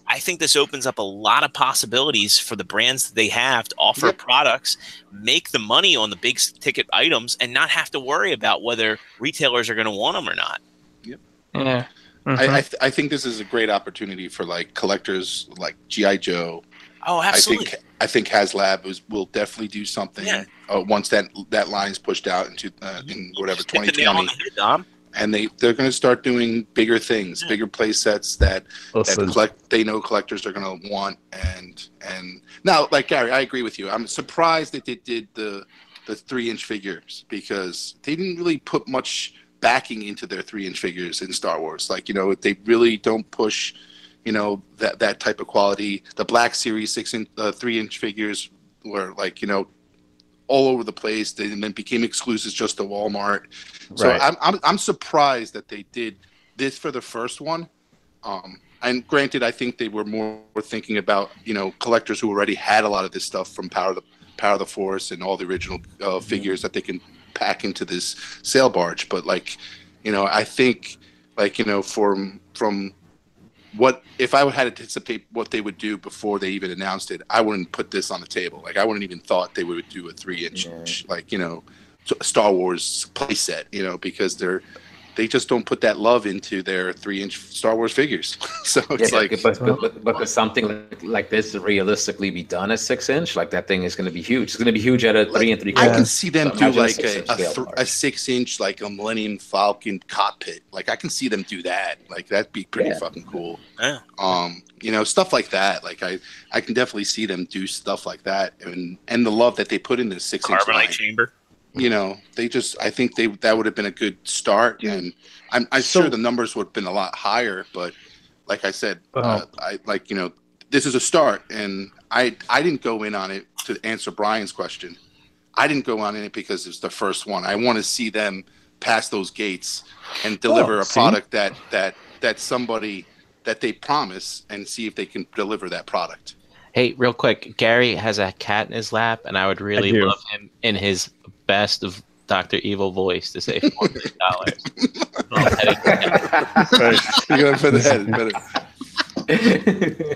I think this opens up a lot of possibilities for the brands that they have to offer products, make the money on the big ticket items, and not have to worry about whether retailers are going to want them or not. Yep. Yeah. Mm-hmm. I think this is a great opportunity for like collectors like G.I. Joe. Oh, absolutely. I think HasLab will definitely do something once that line's pushed out into in whatever 2020. And they're going to start doing bigger things, bigger play sets that they know collectors are going to want. And now, like Gary, I agree with you. I'm surprised that they did the 3-inch figures because they didn't really put much backing into their 3-inch figures in Star Wars. Like they really don't push that type of quality. The Black Series 3-inch figures were like all over the place, and then became exclusives just to Walmart. So I'm surprised that they did this for the first one. And granted, I think they were more thinking about collectors who already had a lot of this stuff from Power of the Force and all the original figures that they can pack into this sail barge. But I think from what if I had to anticipate what they would do before they even announced it, I wouldn't put this on the table. Like I wouldn't even thought they would do a 3-inch Star Wars playset, because they just don't put that love into their 3-inch Star Wars figures. So it's but could something like this realistically be done at 6-inch? Like that thing is going to be huge. It's going to be huge at a 3 3/4. I can see them do like a 6-inch, like a Millennium Falcon cockpit. Like I can see them do that. Like that'd be pretty fucking cool. Yeah. Stuff like that. Like I can definitely see them do stuff like that, and the love that they put in the 6-inch carbonite chamber. I think that would have been a good start, and I'm sure the numbers would have been a lot higher. But like I said, this is a start, and I didn't go in on it to answer Brian's question. I didn't go on it because it's the first one. I want to see them pass those gates and deliver a product that somebody that they promise, and see if they can deliver that product. Hey, real quick, Gary has a cat in his lap, and I would really love him in his best of Dr. Evil voice to say $400. You're going for the head.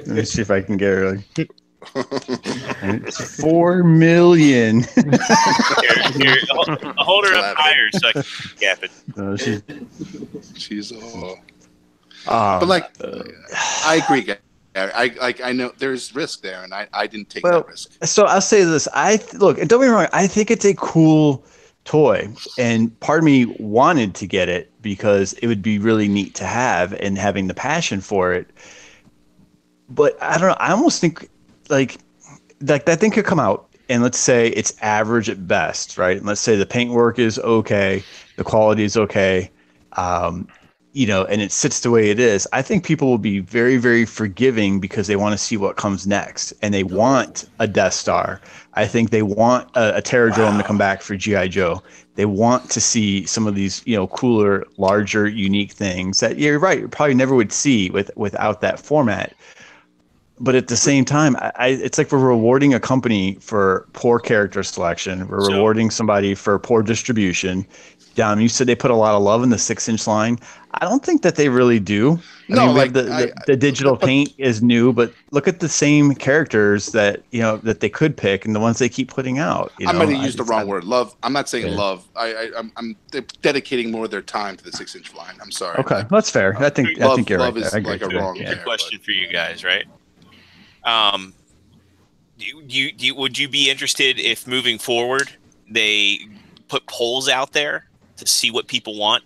Let me see if I can get it. It's 4 million. Here, hold her up higher so I can gap it. She's all. But like, I agree, Gary. I know there's risk there, and I didn't take that risk. So I'll say this: look, and don't get me wrong. I think it's a cool toy, and part of me wanted to get it because it would be really neat to have, and having the passion for it. But I don't know. I almost think like that thing could come out, and let's say it's average at best, right? And let's say the paintwork is okay, the quality is okay. And it sits the way it is. I think people will be very, very forgiving because they want to see what comes next, and they want a Death Star. I think they want a Terradrome to come back for G.I. Joe. They want to see some of these, cooler, larger, unique things that you're right, you probably never would see without that format. But at the same time, it's like we're rewarding a company for poor character selection. We're rewarding somebody for poor distribution. You said they put a lot of love in the 6-inch line. I don't think that they really do. The digital paint is new, but look at the same characters that they could pick and the ones they keep putting out. I'm going to use the wrong word. Love. I'm not saying love. I'm dedicating more of their time to the 6-inch line. I'm sorry. Okay, that's fair. I think you're right. Love is like a wrong. Good question for you guys, right? Would you be interested if moving forward they put polls out there to see what people want,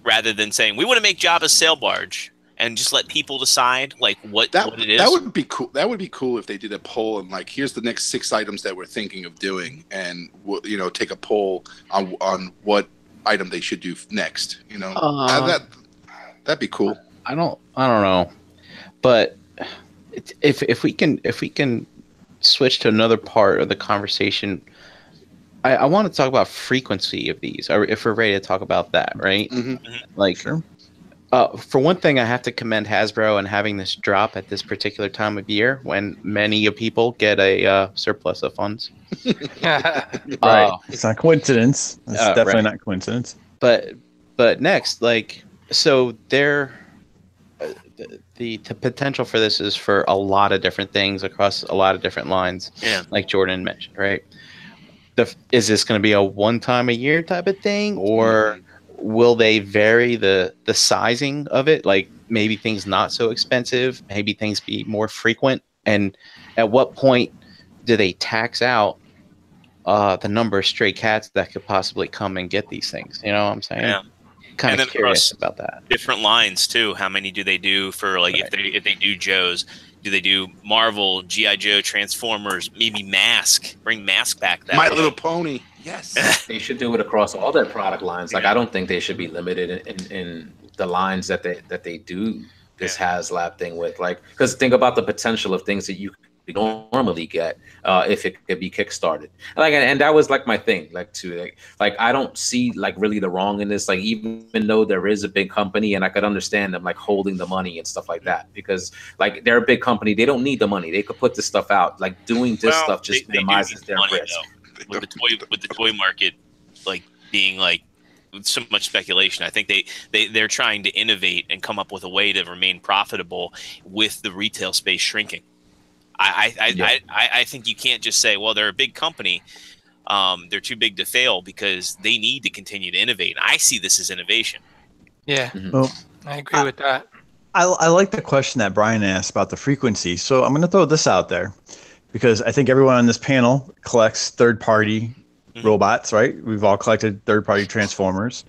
rather than saying we want to make Jabba's sail barge and just let people decide what it is? That would be cool. That would be cool if they did a poll and here's the next 6 items that we're thinking of doing, and take a poll on what item they should do next. That'd be cool. I don't know, but if we can switch to another part of the conversation. I want to talk about frequency of these, or if we're ready to talk about that, right? Mm-hmm. Sure. For one thing, I have to commend Hasbro on having this drop at this particular time of year when many people get a surplus of funds. Right. It's not coincidence. It's definitely not coincidence. But next, so the potential for this is for a lot of different things across a lot of different lines, like Jordan mentioned, right? Is this going to be a one-time a year type of thing, or will they vary the sizing of it? Like maybe things not so expensive, maybe things be more frequent, and at what point do they tax out the number of stray cats that could possibly come and get these things? You know what I'm saying? Yeah. Kind of curious about that. Different lines too. How many do they do for if they do Joe's? Do they do Marvel, G.I. Joe, Transformers, maybe Mask? Bring Mask back. My Little Pony. Yes. They should do it across all their product lines. I don't think they should be limited in the lines that they do this HasLab thing with. Because think about the potential of things that you normally get if it could be kickstarted, and that was my thing, I don't see really the wrong in this, even though there is a big company, and I could understand them holding the money and stuff like that, because they're a big company, they don't need the money, they could put this stuff out. Doing this stuff just minimizes their risk. With the toy market being so much speculation, I think they're trying to innovate and come up with a way to remain profitable with the retail space shrinking. I think you can't just say, well, they're a big company, they're too big to fail, because they need to continue to innovate. I see this as innovation. Yeah, well, I agree with that. I like the question that Brian asked about the frequency. So I'm going to throw this out there, because I think everyone on this panel collects third-party robots, right? We've all collected third-party Transformers.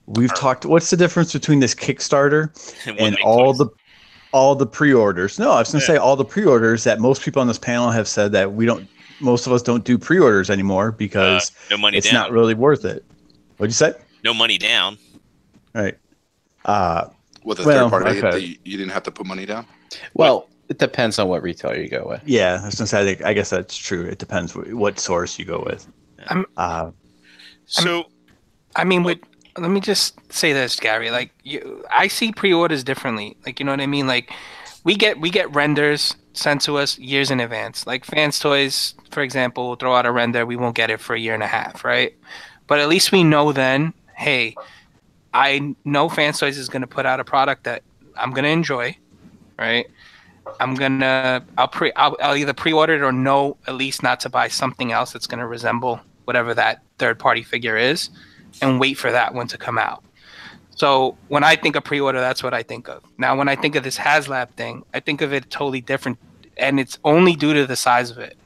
We've talked. What's the difference between this Kickstarter and all the pre-orders? No, I was going to say all the pre-orders that most people on this panel have said that most of us don't do pre-orders anymore because it's not really worth it. What'd you say? No money down. Right. With a third party, you didn't have to put money down? Well, it depends on what retailer you go with. Yeah, I was going to say, I guess that's true. It depends what source you go with. Let me just say this, Gary. I see pre-orders differently. You know what I mean? We get renders sent to us years in advance. Fans Toys, for example, will throw out a render. We won't get it for a year and a half, right? But at least we know then, hey, I know Fans Toys is going to put out a product that I'm going to enjoy, right? I'll either pre-order it or know at least not to buy something else that's gonna resemble whatever that third-party figure is, and wait for that one to come out. So when I think of pre-order, that's what I think of. Now, when I think of this HasLab thing, I think of it totally different, and it's only due to the size of it,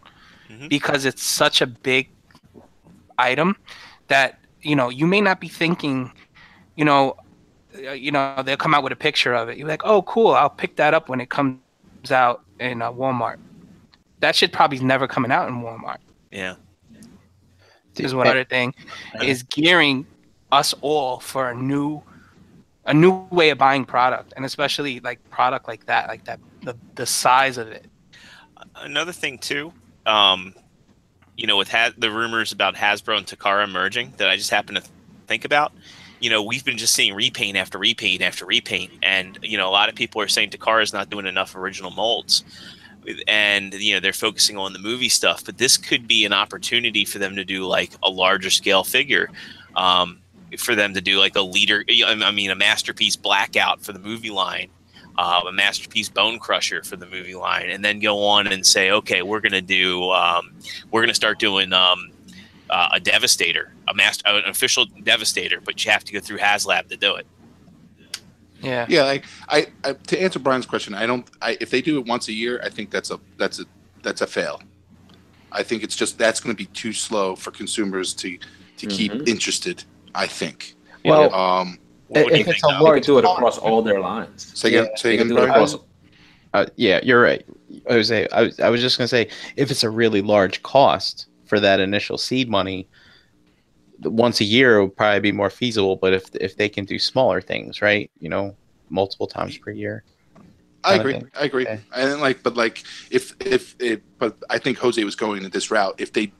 because it's such a big item that you may not be thinking, they'll come out with a picture of it. You're like, oh, cool, I'll pick that up when it comes out in Walmart. That shit probably is never coming out in Walmart. Yeah. Is one other thing is gearing us all for a new way of buying product, and especially like product like that, the size of it. Another thing too, with the rumors about Hasbro and Takara merging that I just happened to think about. We've been just seeing repaint after repaint after repaint, and a lot of people are saying Takara is not doing enough original molds, and they're focusing on the movie stuff. But this could be an opportunity for them to do like a larger scale figure. For them to do like a Masterpiece Blackout for the movie line, a Masterpiece Bone Crusher for the movie line, and then go on and say, okay, we're gonna start doing a Devastator, an official Devastator, but you have to go through HasLab to do it. Yeah. Yeah. Like I to answer Brian's question, if they do it once a year, I think that's a fail. I think it's just that's going to be too slow for consumers to keep interested. I think. Well, if it's a large, do it across all their lines. Say again, yeah, you're right, Jose. I was just gonna say, if it's a really large cost for that initial seed money, once a year would probably be more feasible. But if they can do smaller things, right? Multiple times per year. I agree. Okay. But I think Jose was going in this route. If they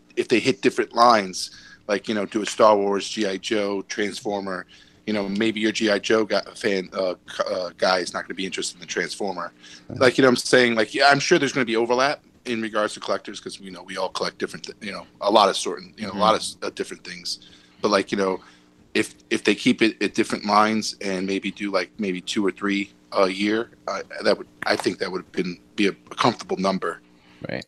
hit different lines. Like, do a Star Wars, G.I. Joe, Transformer, maybe your G.I. Joe guy is not going to be interested in the Transformer. Like, I'm saying, like, yeah, I'm sure there's going to be overlap in regards to collectors because, we all collect different, a lot of different things. But, like, if they keep it at different lines and maybe do, like, maybe 2 or 3 a year, I think that would be a comfortable number. Right.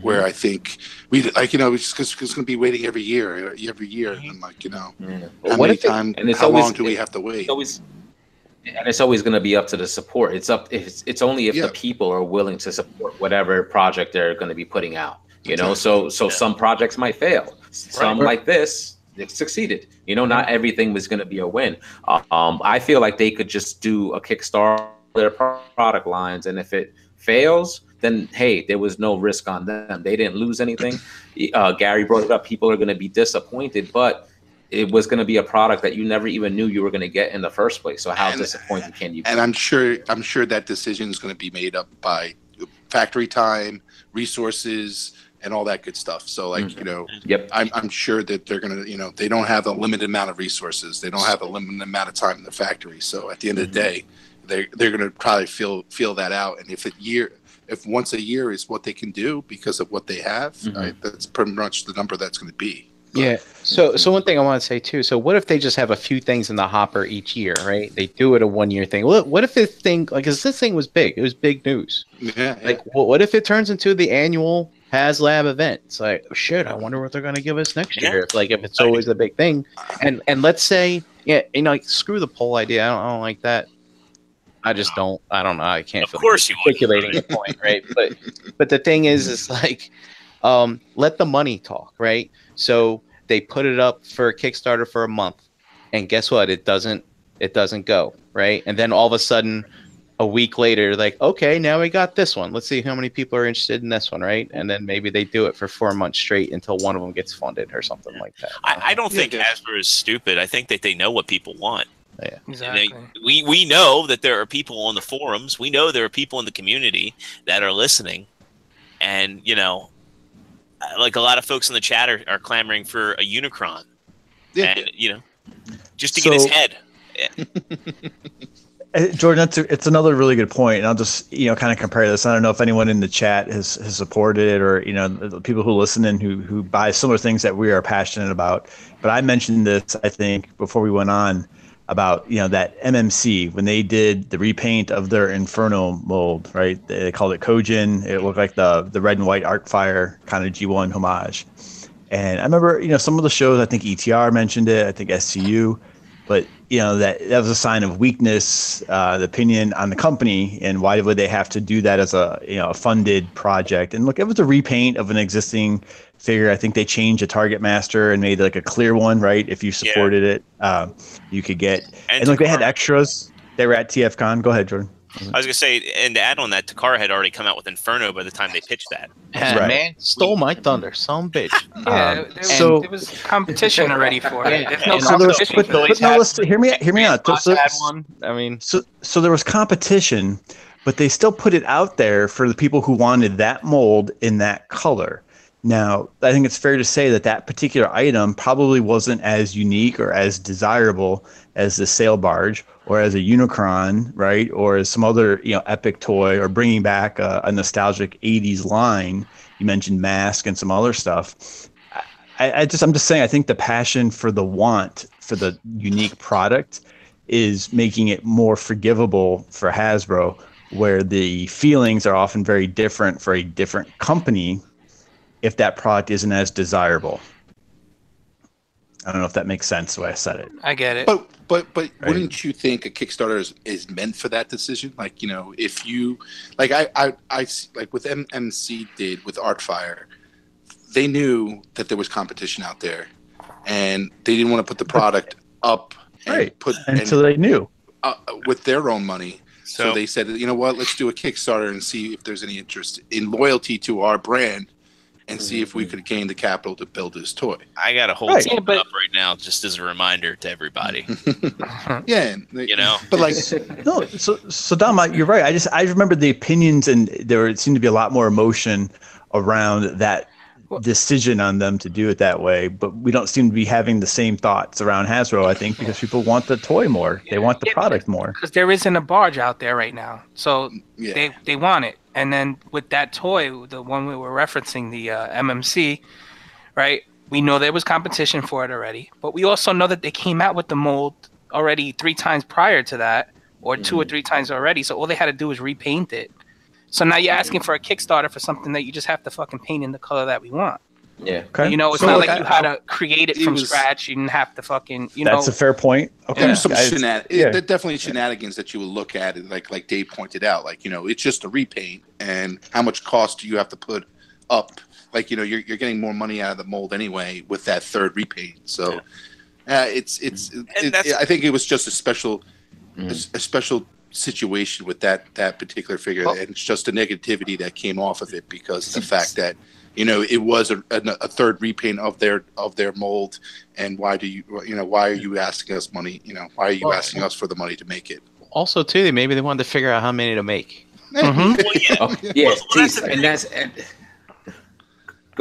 Where I think we it's going to be waiting every year, and like how many times, how long do we have to wait? It's always going to be up to the support. It's only if the people are willing to support whatever project they're going to be putting out. So some projects might fail. Some like this, it succeeded. Not everything was going to be a win. I feel like they could just do a Kickstart their product lines, and if it fails, then hey, there was no risk on them. They didn't lose anything. Gary brought it up. People are going to be disappointed, but it was going to be a product that you never even knew you were going to get in the first place. So how disappointed can you be? And I'm sure that decision is going to be made up by factory time, resources, and all that good stuff. So Yep. I'm sure that they're going to, they don't have a limited amount of resources. They don't have a limited amount of time in the factory. So at the end of the day, they're going to probably feel that out. And if once a year is what they can do because of what they have, that's pretty much the number that's going to be. But, yeah. So one thing I want to say too. So what if they just have a few things in the hopper each year, right? They do it a 1 year thing. What if this thing, cause this thing was big, it was big news. Yeah. What if it turns into the annual HasLab event? It's like, oh, shit, I wonder what they're going to give us next year. If it's always a big thing. And let's say, screw the poll idea. I don't like that. I just don't. I don't know. I can't. Of course, you articulating the point, right? But the thing is like, let the money talk, right? So they put it up for a Kickstarter for a month, and guess what? It doesn't go, right? And then all of a sudden, a week later, like, okay, now we got this one. Let's see how many people are interested in this one, right? And then maybe they do it for 4 months straight until one of them gets funded or something like that. I don't think Hasbro is stupid. I think that they know what people want. Yeah, exactly. We know that there are people on the forums. We know there are people in the community that are listening, and like a lot of folks in the chat are clamoring for a Unicron, and just to get his head. Yeah. Jordan, it's another really good point, and I'll just kind of compare this. I don't know if anyone in the chat has supported it, or the people who listen and who buy similar things that we are passionate about. But I mentioned this, I think, before we went on. about, that MMC when they did the repaint of their Inferno mold, right? They called it Kojin. It looked like the red and white Arcfire kind of G1 homage. And I remember, some of the shows, I think ETR mentioned it, I think SCU, but that was a sign of weakness, the opinion on the company, and why would they have to do that as a funded project? And look, it was a repaint of an existing figure. I think they changed the Target Master and made like a clear one, right? If you supported it, you could get. And look, they had extras. They were at TFCon. Go ahead, Jordan. I was gonna say, and to add on that, Takara had already come out with Inferno by the time they pitched that. Yeah, man, stole my thunder, some bitch. There was competition already for it. There's no competition. Hear me out. So there was competition, but they still put it out there for the people who wanted that mold in that color. Now, I think it's fair to say that particular item probably wasn't as unique or as desirable as the sail barge or as a Unicron, right? Or as some other, epic toy, or bringing back a nostalgic 80s line. You mentioned Mask and some other stuff. I'm just saying, I think the passion for the want for the unique product is making it more forgivable for Hasbro, where the feelings are often very different for a different company if that product isn't as desirable. I don't know if that makes sense the way I said it. I get it. But wouldn't you think a Kickstarter is meant for that decision? Like, if you like I like with MMC did with Artfire, they knew that there was competition out there, and they didn't want to put the product up so they knew with their own money. So they said, you know what, let's do a Kickstarter and see if there's any interest in loyalty to our brand, and see if we could gain the capital to build this toy. I got a whole team up right now, just as a reminder to everybody. Yeah, but like, no. So Dom, you're right. I remember the opinions, and there seemed to be a lot more emotion around that decision on them to do it that way. But we don't seem to be having the same thoughts around Hasbro. I think because people want the toy more, they want the product more. Because there isn't a barge out there right now, so they want it. And then with that toy, the one we were referencing, the MMC, right? We know there was competition for it already, but we also know that they came out with the mold already 3 times prior to that, or 2 or 3 times already. So all they had to do was repaint it. So now you're asking for a Kickstarter for something that you just have to fucking paint in the color that we want. Yeah. Okay. It's not like you had to create it from scratch. You didn't have to fucking, That's a fair point. Okay. There's some definitely shenanigans that you will look at, like Dave pointed out. Like, it's just a repaint, and how much cost do you have to put up? Like, you're getting more money out of the mold anyway with that third repaint. So I think it was just a special situation with that particular figure, and it's just the negativity that came off of it because of the fact that it was a third repaint of their mold, and why are you asking us money? Why are you asking us for the money to make it? Also, too, maybe they wanted to figure out how many to make. Go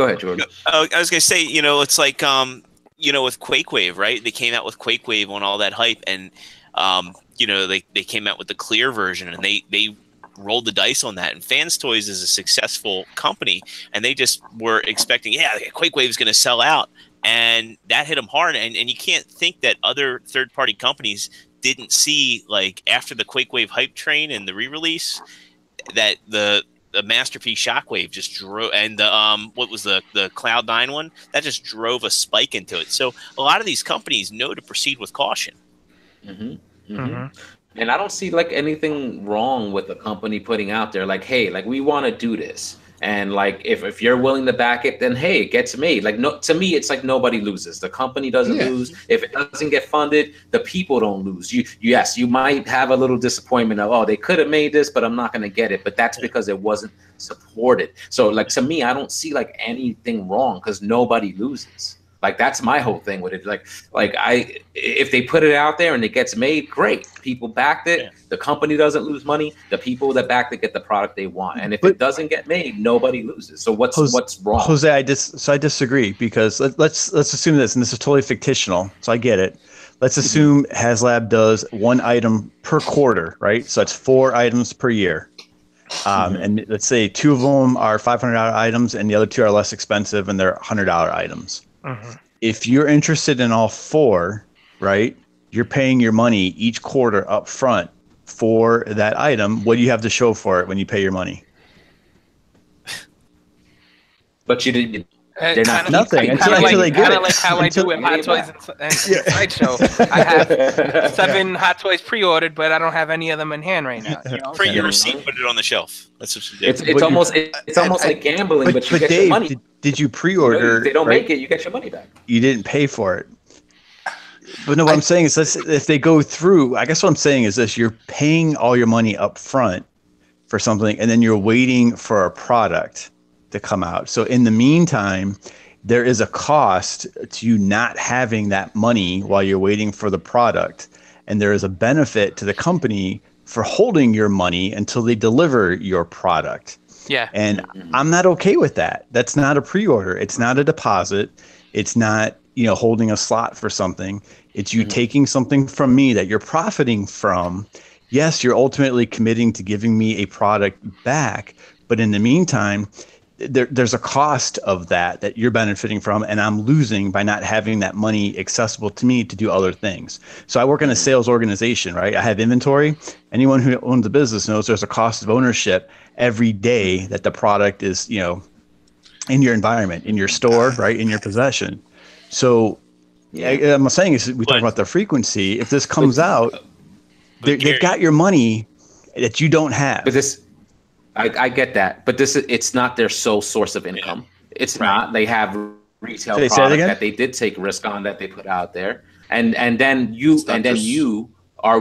ahead, Jordan. I was gonna say, it's like with Quakewave, right? They came out with Quakewave on all that hype, and they came out with the clear version, and they rolled the dice on that. And Fans Toys is a successful company, and they just were expecting, Quakewave is going to sell out, and that hit them hard. And you can't think that other third-party companies didn't see, like, after the Quakewave hype train and the re-release, that the Masterpiece Shockwave just drove, and the what was the Cloud9 one, that just drove a spike into it. So a lot of these companies know to proceed with caution. And I don't see like anything wrong with a company putting out there like, hey, like we want to do this, and like if you're willing to back it, then hey, it gets made. Like, no, to me, it's like nobody loses. The company doesn't lose. If it doesn't get funded, the people don't lose. You might have a little disappointment of, they could have made this, but I'm not going to get it. But that's because it wasn't supported. So like, to me, I don't see like anything wrong because nobody loses. Like, that's my whole thing with it. If they put it out there and it gets made, great. People backed it. Yeah. The company doesn't lose money. The people that backed it get the product they want. And if it doesn't get made, nobody loses. So what's wrong? Jose, I disagree, because let's assume this, and this is totally fictional, so I get it. Let's assume HasLab does 1 item per quarter, right? So that's 4 items per year. And let's say 2 of them are $500 items, and the other 2 are less expensive, and they're $100 items. If you're interested in all 4, right, you're paying your money each quarter up front for that item. What do you have to show for it when you pay your money? But you didn't. They're not nothing until they get it. Like how I do with Hot Toys and Sideshow. I have 7 Hot Toys pre-ordered, but I don't have any of them in hand right now. You know? Print your receipt, put it on the shelf. That's what you do. It's almost like gambling, but you get Dave, your money. Did you pre-order? If they don't make it, you get your money back. You didn't pay for it. But no, what I'm saying is this, if they go through, I guess what I'm saying is this: you're paying all your money up front for something, and then you're waiting for a product to come out. So in the meantime, there is a cost to you not having that money while you're waiting for the product. And there is a benefit to the company for holding your money until they deliver your product. Yeah. And I'm not okay with that. That's not a pre-order. It's not a deposit. It's not, holding a slot for something. It's you taking something from me that you're profiting from. Yes, you're ultimately committing to giving me a product back. But in the meantime, there's a cost of that you're benefiting from, and I'm losing by not having that money accessible to me to do other things. So I work in a sales organization, right? I have inventory. Anyone who owns a business knows there's a cost of ownership every day that the product is, in your environment, in your store, right, in your possession. So I'm saying is we talk about the frequency. If this comes out, they've got your money that you don't have. But this. I get that, but it's not their sole source of income. It's not. They have retail product that they did take risk on that they put out there, and then you are,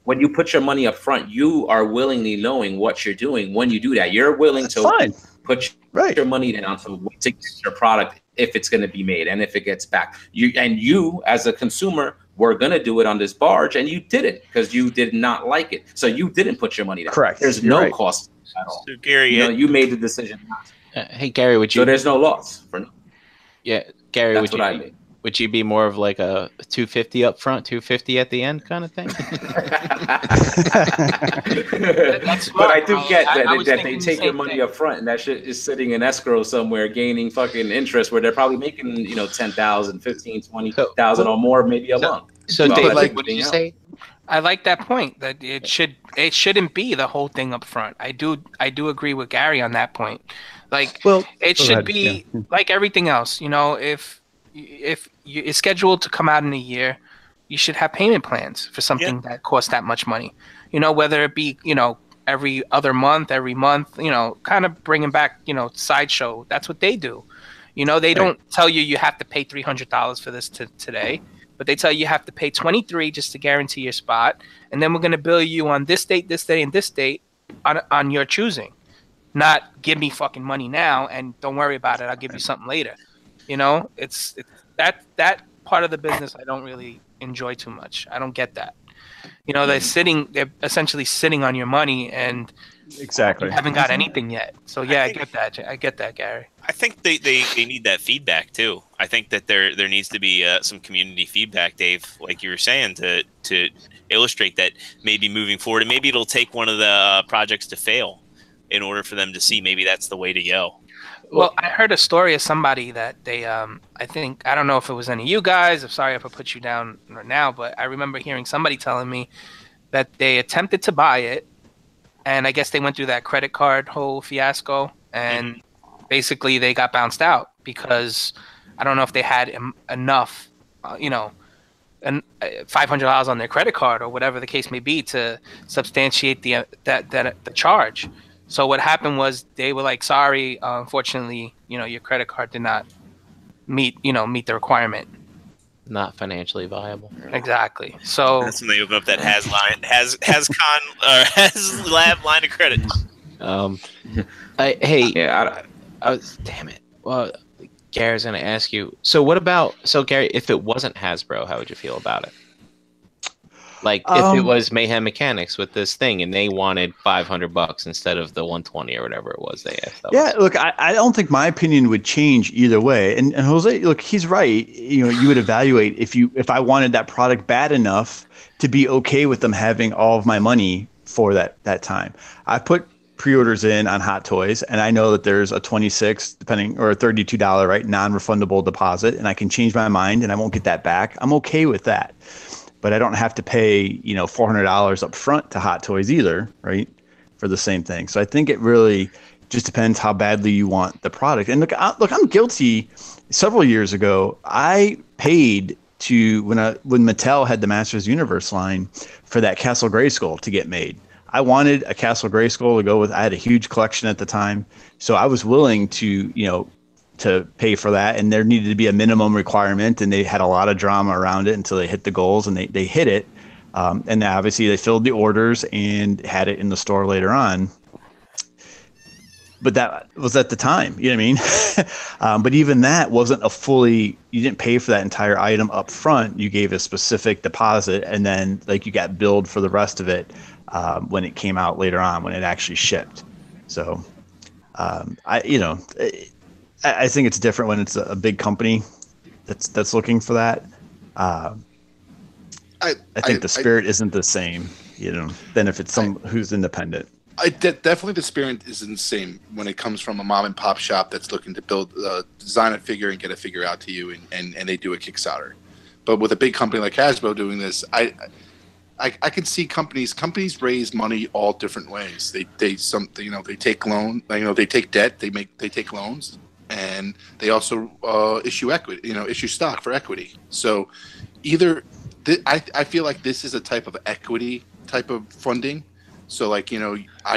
when you put your money up front, you are willingly knowing what you're doing. When you do that, you're willing to put your money down to get your product if it's going to be made and if it gets back. You as a consumer were going to do it on this barge, and you didn't because you did not like it. So you didn't put your money down. Correct. There's no cost at all. So Gary, you made the decision not to. Hey Gary, would you? So there's no loss for. Yeah, Gary, That's what I mean. Would you be more of like a 250 up front, 250 at the end kind of thing? That's smart. But I do get that they take your the money thing. up front, and that shit is sitting in escrow somewhere, gaining fucking interest, where they're probably making 10,000, 15, 20,000 or more, maybe a month. So Well, Dave, like what did you everything say? I like that point that it shouldn't be the whole thing up front. I do agree with Gary on that point. Like, it should be like everything else. If it's scheduled to come out in a year, you should have payment plans for something that costs that much money. Whether it be every other month, every month. Kind of bringing back Sideshow. That's what they do. They don't tell you have to pay $300 for this today. But they tell you have to pay $23 just to guarantee your spot, and then we're going to bill you on this date, and this date on your choosing. Not give me fucking money now and don't worry about it. I'll give you something later. It's that part of the business I don't really enjoy too much. I don't get that. They're essentially sitting on your money and exactly haven't got anything yet. So I get that. I get that, Gary. I think they need that feedback too. I think that there needs to be some community feedback, Dave, like you were saying, to illustrate that maybe moving forward, and maybe it'll take one of the projects to fail in order for them to see maybe that's the way to go. Well, I heard a story of somebody that they, I don't know if it was any of you guys. I'm sorry if I put you down now, but I remember hearing somebody telling me that they attempted to buy it, and I guess they went through that credit card whole fiasco, and basically they got bounced out because I don't know if they had enough, and $500 on their credit card or whatever the case may be to substantiate the charge. So what happened was they were like, sorry, unfortunately, your credit card did not meet the requirement. Not financially viable. Exactly. So that's when they open up that has lab line of credit. Damn it. Well, Gary's gonna ask you. So Gary, if it wasn't Hasbro, how would you feel about it? Like if it was Mayhem Mechanics with this thing and they wanted $500 instead of the 120 or whatever it was they asked. Look, I don't think my opinion would change either way. And Jose, look, he's right. You would evaluate if I wanted that product bad enough to be okay with them having all of my money for that time. I put pre-orders in on Hot Toys, and I know that there's a $26 or a $32 non-refundable deposit, and I can change my mind and I won't get that back. I'm okay with that. but I don't have to pay, $400 up front to Hot Toys either, right? For the same thing. So I think it really just depends how badly you want the product. And look, I'm guilty. Several years ago, I paid to when Mattel had the Masters Universe line for that Castle Grayskull to get made. I wanted a Castle Grayskull to go with. I had a huge collection at the time, so I was willing to pay for that. And there needed to be a minimum requirement, and they had a lot of drama around it until they hit the goals, and they hit it. And obviously they filled the orders and had it in the store later on. But that was at the time, you know what I mean? But even that wasn't you didn't pay for that entire item up front. You gave a specific deposit, and then you got billed for the rest of it when it came out later on, when it actually shipped. So I think it's different when it's a big company that's looking for that. I think the spirit isn't the same, than if it's who's independent. Definitely the spirit isn't the same when it comes from a mom and pop shop that's looking to design a figure and get a figure out to you, and they do a Kickstarter. But with a big company like Hasbro doing this, I can see companies raise money all different ways. They take loan, they take debt, they take loans, and they also issue equity, issue stock for equity. So either I feel like this is a type of equity type of funding. So I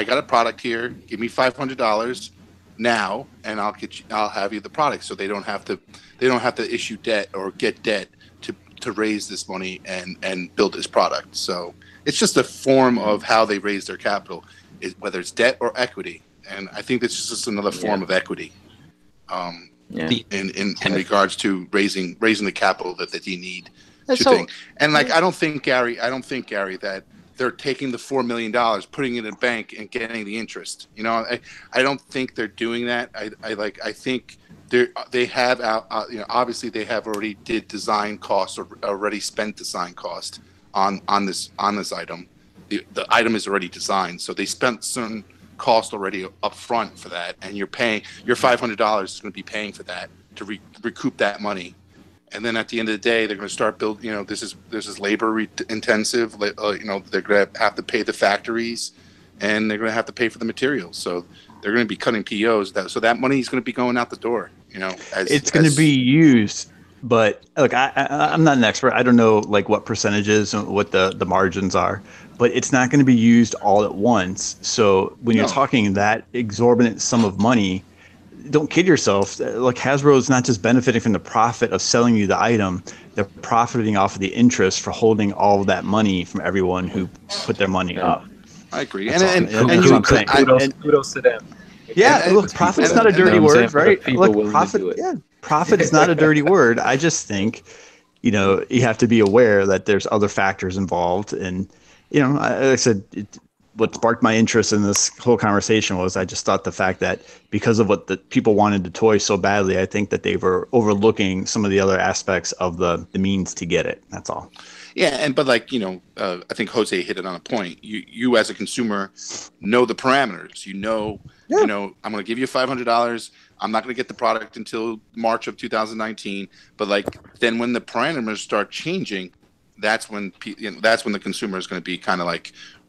got a product here, give me $500 now, and I'll have you the product. So they don't have to issue debt or get debt to raise this money and build this product. So it's just a form of how they raise their capital, whether it's debt or equity. And I think this is just another form of equity. In regards to raising the capital that they need to think. And I don't think Gary that they're taking the $4 million, putting it in a bank and getting the interest. I don't think they're doing that. I think they have obviously they have already did design costs or already spent design cost on this item. The item is already designed, so they spent certain cost already up front for that, and you're paying your $500 is going to be paying for that to recoup that money. And then at the end of the day, they're going to start building. This is labor intensive. They're going to have to pay the factories, and they're going to have to pay for the materials. So they're going to be cutting POs. So that money is going to be going out the door. It's going to be used. But look, I'm not an expert. I don't know what percentages and what the margins are. But it's not going to be used all at once. So when you're talking that exorbitant sum of money, don't kid yourself. Hasbro is not just benefiting from the profit of selling you the item; they're profiting off of the interest for holding all of that money from everyone who put their money up. I agree, kudos to them. Yeah, look, profit is not a dirty word, right? Look, profit is not a dirty word. I just think, you have to be aware that there's other factors involved, and like I said. What sparked my interest in this whole conversation was I just thought the fact that because of what the people wanted the toy so badly, I think that they were overlooking some of the other aspects of the means to get it. That's all. Yeah, but I think Jose hit it on a point. You as a consumer know the parameters. I'm going to give you $500. I'm not going to get the product until March of 2019. But then when the parameters start changing, that's when the consumer is going to be kind of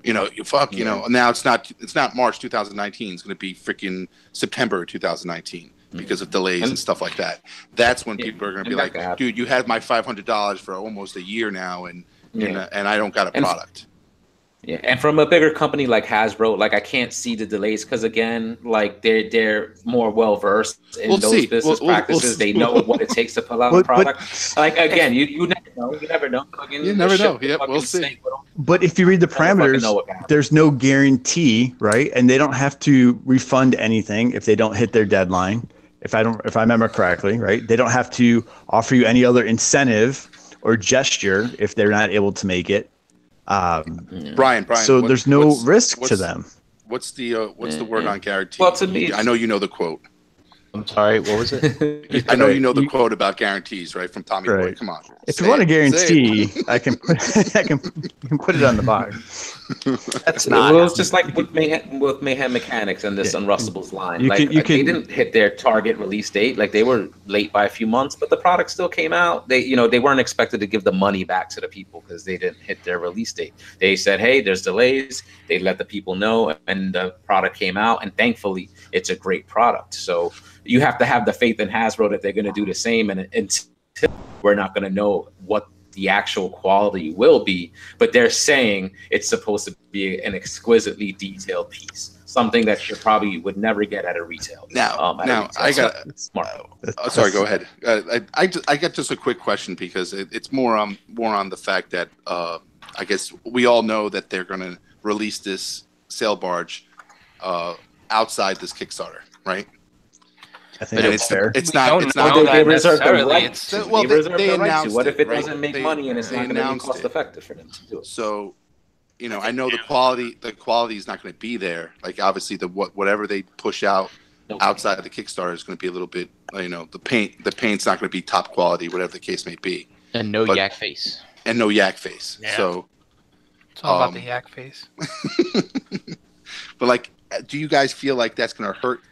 now it's not March 2019. It's going to be freaking September 2019 because of delays and stuff like that. That's when people are going to be like, dude, you had my $500 for almost a year now, and I don't got a product. Yeah, and from a bigger company like Hasbro, I can't see the delays because again, they're more well versed in those business practices. They know what it takes to pull out a product. Again, you never know. You never know. You never know. Yeah, we'll see. But if you read the parameters, there's no guarantee, right? And they don't have to refund anything if they don't hit their deadline. If I remember correctly, right? They don't have to offer you any other incentive or gesture if they're not able to make it. Brian. So there's no risk to them. What's the word on guarantee? Well, to me, I know you know the quote. I'm sorry. What was it? I know you know the quote about guarantees, right? From Tommy Boy. Come on. If you want a guarantee, I can put it on the box. That's Well, not. it's just like with Mayhem Mechanics and this Unrustables line. You Like can- they didn't hit their target release date. Like they were late by a few months, but the product still came out. They weren't expected to give the money back to the people because they didn't hit their release date. They said, "Hey, there's delays." They let the people know, and the product came out. And thankfully, it's a great product. So you have to have the faith in Hasbro that they're going to do the same. And until we're not going to know what the actual quality will be, but they're saying it's supposed to be an exquisitely detailed piece, something that you probably would never get at a retail. I got sorry, go ahead. I got just a quick question because it's more on the fact that I guess we all know that they're going to release this sail barge outside this Kickstarter, right? I think it's fair. It's not. It's not. not. They reserve the necessarily. right. Well, they reserve they the right to. announced What if it right? doesn't make money and it's not going to be cost effective for them to do it? So, I know the quality is not going to be there. Like obviously whatever they push out outside of the Kickstarter is going to be a little bit, the paint's not going to be top quality, whatever the case may be. And no yak face. And no yak face. Yeah. So It's all about the yak face. but like, do you guys feel like that's going to hurt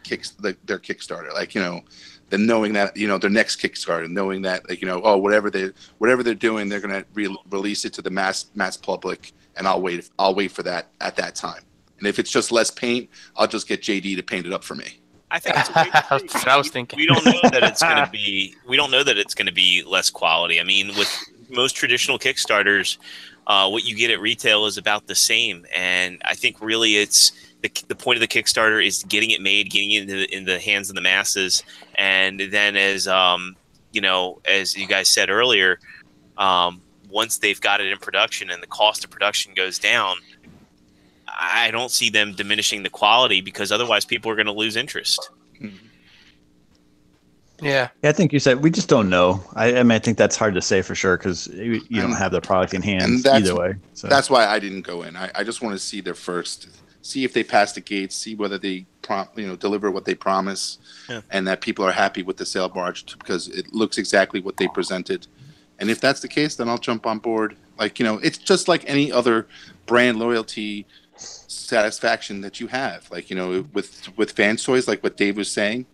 their Kickstarter? Like, them knowing that, their next Kickstarter, knowing that, like, whatever they're doing, they're going to release it to the mass public, and I'll wait for that at that time. And if it's just less paint, I'll just get JD to paint it up for me. I think it's That's what I was thinking. We don't know that it's going to be. We don't know that it's going to be less quality. I mean, with most traditional Kickstarters, what you get at retail is about the same. And I think really it's the point of the Kickstarter is getting it made, getting it in the hands of the masses, and then as as you guys said earlier, once they've got it in production and the cost of production goes down, I don't see them diminishing the quality because otherwise people are going to lose interest. Yeah, I think you said we just don't know. I mean, I think that's hard to say for sure because you don't have the product in hand either way. So that's why I didn't go in. I just want to see their first, see if they pass the gates, see whether they deliver what they promise, and that people are happy with the sail barge because it looks exactly what they presented. And if that's the case, then I'll jump on board. Like, it's just like any other brand loyalty satisfaction that you have. Like, with Fans Toys, like what Dave was saying,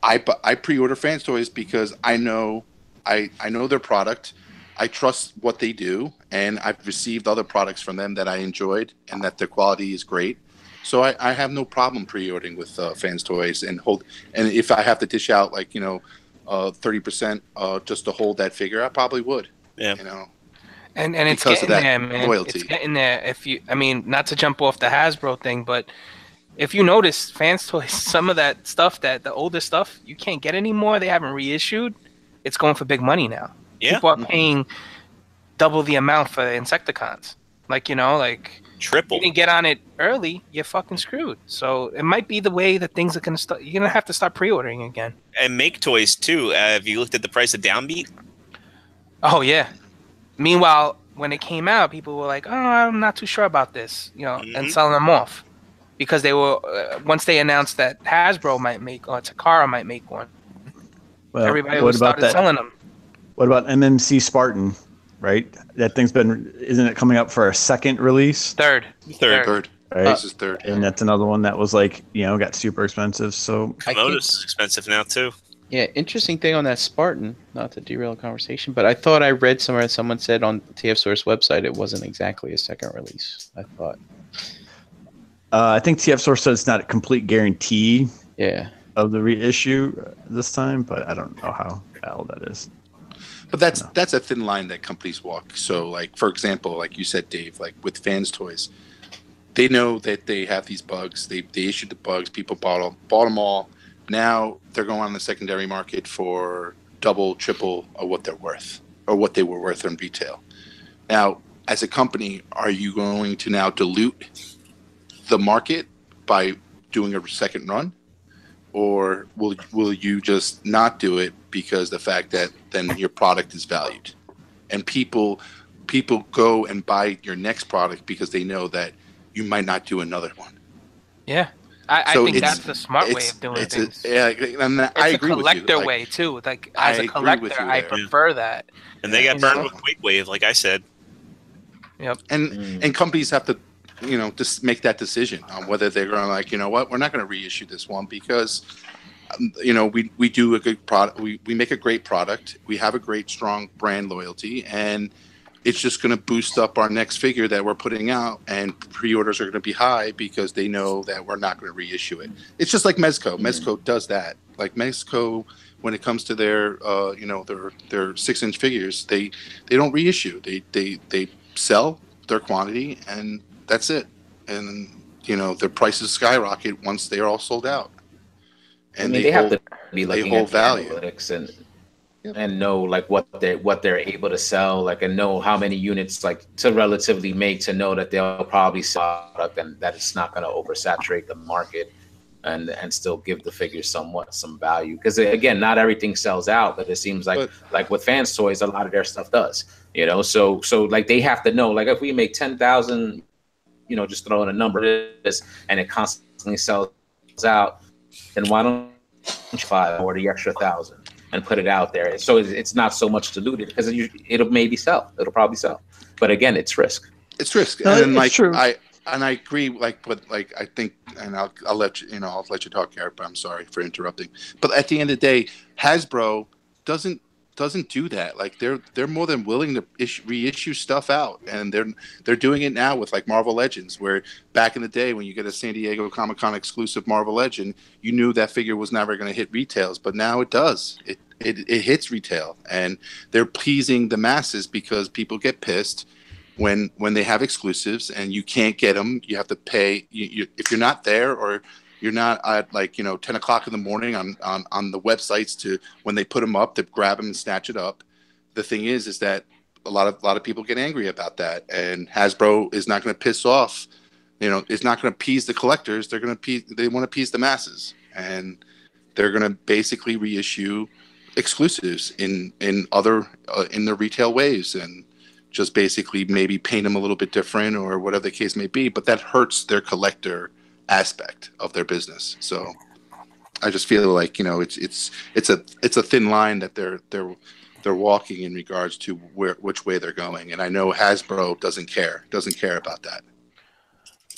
I pre-order Fans Toys because I know their product. I trust what they do, and I've received other products from them that I enjoyed and that their quality is great. So I have no problem pre-ordering with Fans Toys and if I have to dish out 30% just to hold that figure, I probably would. Yeah. And it's getting there, man. Loyalty. It's getting there. Not to jump off the Hasbro thing, but if you notice, Fans Toys, some of that stuff, that the older stuff, you can't get anymore. They haven't reissued. It's going for big money now. Yeah. People are paying double the amount for the Insecticons. Triple. If you didn't get on it early, you're fucking screwed. So it might be the way that things are going to start. You're going to have to start pre-ordering again. And Make Toys, too. Have you looked at the price of Downbeat? Oh, yeah. Meanwhile, when it came out, people were like, "Oh, I'm not too sure about this," and selling them off because they were once they announced that Hasbro might make or Takara might make one. Well, everybody started selling them. What about MMC Spartan? Right, that thing's isn't it coming up for a second release? Third. Right? This is third, and that's another one that was got super expensive. So Komodo's is expensive now too. Yeah, interesting thing on that Spartan, not to derail the conversation, but I thought I read somewhere someone said on TF Source website it wasn't exactly a second release. I thought. I think TF Source said it's not a complete guarantee. Yeah. Of the reissue this time, but I don't know how valid that is. But that's a thin line that companies walk. So, for example, like you said, Dave, like with Fans Toys, they know that they have these bugs. They issued the bugs. People bought them all. Now they're going on the secondary market for double, triple of what they're worth or what they were worth in retail. Now, as a company, are you going to now dilute the market by doing a second run? Or will you just not do it because the fact that then your product is valued, and people go and buy your next product because they know that you might not do another one. Yeah, I think that's the smart way of doing things. I agree with you. It's a collector way too. As a collector, I prefer that. And they got burned with Quake Wave, like I said. Yep. And companies have to, just make that decision on whether they're going to, like, you know what, we're not going to reissue this one because, we do a good product. We make a great product. We have a great, strong brand loyalty, and it's just going to boost up our next figure that we're putting out, and pre-orders are going to be high because they know that we're not going to reissue it. It's just like Mezco. Mezco does that. Like Mezco, when it comes to their, their 6-inch figures, they don't reissue. They sell their quantity, and that's it. And their prices skyrocket once they are all sold out. And they have to be looking at the value. Analytics and know like what they're able to sell, like, and know how many units like to relatively make to know that they'll probably sell product and that it's not going to oversaturate the market and still give the figure some value. Because again, not everything sells out, but it seems like with Fans Toys, a lot of their stuff does. So like they have to know, like if we make 10,000, just throw in a number and it constantly sells out, then why don't you 5 or the extra 1,000 and put it out there? So it's not so much diluted because it'll maybe sell. It'll probably sell. But again, it's risk. It's risk. No, and it's true. I agree. But I think, and I'll let you, I'll let you talk, Garrett. But I'm sorry for interrupting. But at the end of the day, Hasbro doesn't do that. Like they're more than willing to reissue stuff out, and they're doing it now with like Marvel Legends, where back in the day when you get a San Diego Comic-Con exclusive Marvel Legend, you knew that figure was never going to hit retails, but now it does. It hits retail, and they're pleasing the masses because people get pissed when they have exclusives and you can't get them. You have to pay. If you're not there or you're not at 10 o'clock in the morning on the websites to when they put them up to grab them and snatch it up. The thing is that a lot of people get angry about that, and Hasbro is not going to piss off. It's not going to appease the collectors. They want to appease the masses, and they're going to basically reissue exclusives in the retail waves and just basically maybe paint them a little bit different or whatever the case may be. But that hurts their collector aspect of their business. So I just feel like it's a thin line that they're walking in regards to which way they're going. And I know Hasbro doesn't care about that.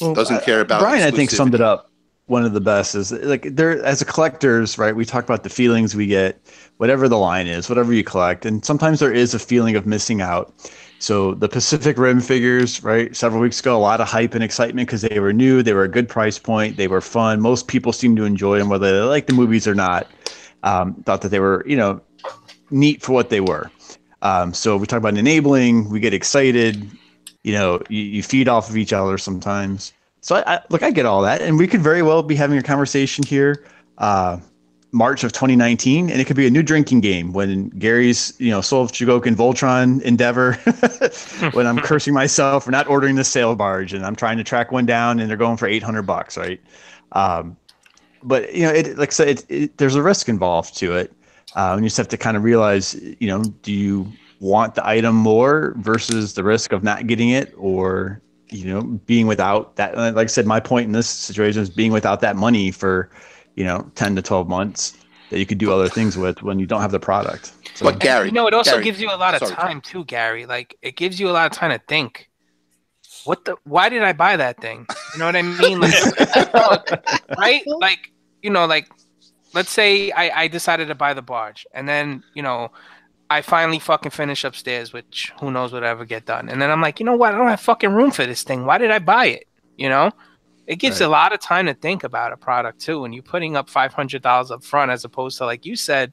Well, doesn't care about Brian. I think summed it up. One of the best is like there as a collectors, right? We talk about the feelings we get, whatever the line is, whatever you collect, and sometimes there is a feeling of missing out. So the Pacific Rim figures, right? Several weeks ago, a lot of hype and excitement because they were new, they were a good price point, they were fun. Most people seem to enjoy them, whether they like the movies or not. Thought that they were, neat for what they were. So we talk about enabling, we get excited, you feed off of each other sometimes. So I get all that, and we could very well be having a conversation here. March of 2019, and it could be a new drinking game when Gary's, Soul of Chogokin Voltron endeavor, when I'm cursing myself for not ordering the sail barge and I'm trying to track one down and they're going for $800, right? But like I said, there's a risk involved to it. And you just have to kind of realize, do you want the item more versus the risk of not getting it, or, being without that? Like I said, my point in this situation is being without that money for 10 to 12 months that you could do other things with when you don't have the product. So, but Gary, it also gives you a lot of time too, Gary. Like it gives you a lot of time to think. Why did I buy that thing? You know what I mean? Like, right? Like, let's say I decided to buy the barge, and then, I finally fucking finish upstairs, which who knows what I ever get done. And then I'm like, you know what? I don't have fucking room for this thing. Why did I buy it? It gives a lot of time to think about a product too. When you're putting up $500 up front, as opposed to, like you said,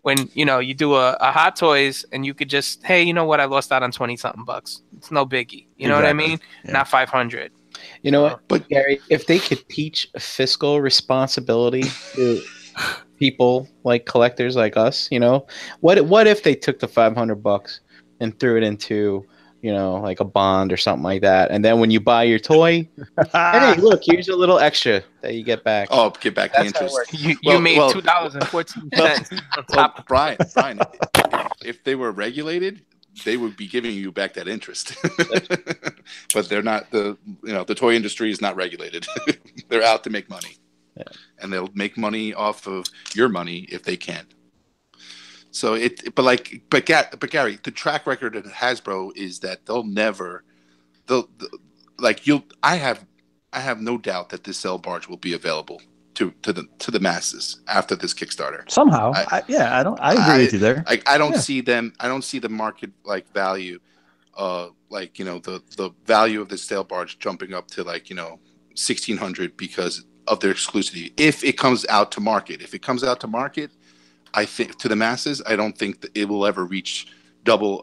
when, you do a Hot Toys and you could just, hey, you know what? I lost out on 20 something bucks. It's no biggie. You know what I mean? Yeah. Not 500. You know what? But Gary, if they could teach fiscal responsibility to people like collectors like us, what if they took the $500 and threw it into, like a bond or something like that, and then when you buy your toy, hey, look, here's a little extra that you get back. Oh, get back the interest. You made $2.14 on top of Brian. If they were regulated, they would be giving you back that interest. But they're not. The toy industry is not regulated. They're out to make money, and they'll make money off of your money if they can. So But Gary, the track record of Hasbro is that they'll never I have no doubt that this cell barge will be available to the masses after this Kickstarter. Somehow, I agree with you there. I don't see the market value, the value of this sail barge jumping up to $1,600 because of their exclusivity. If it comes out to market, I think to the masses, I don't think that it will ever reach double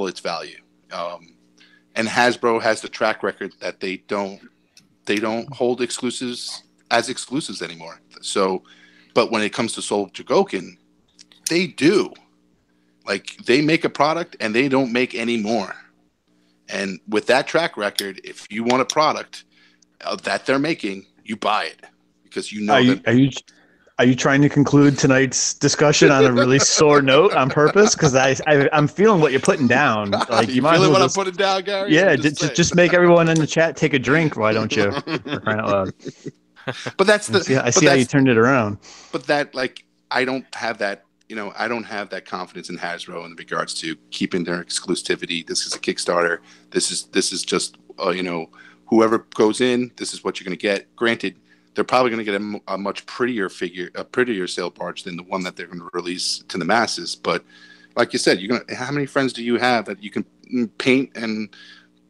its value. And Hasbro has the track record that they don't hold exclusives as exclusives anymore. So, but when it comes to Soul Jogokin, they do. They make a product and they don't make any more. And with that track record, if you want a product that they're making, you buy it because you know. Are you trying to conclude tonight's discussion on a really sore note on purpose? Because I'm feeling what you're putting down. You might feeling what I'm putting down, Gary? Yeah, just make everyone in the chat take a drink. Why don't you? For crying out loud. But that's I see how you turned it around. But that I don't have that. I don't have that confidence in Hasbro in regards to keeping their exclusivity. This is a Kickstarter. This is just whoever goes in, this is what you're going to get. Granted, they're probably going to get a much prettier sail barge than the one that they're going to release to the masses. But like you said, how many friends do you have that you can paint and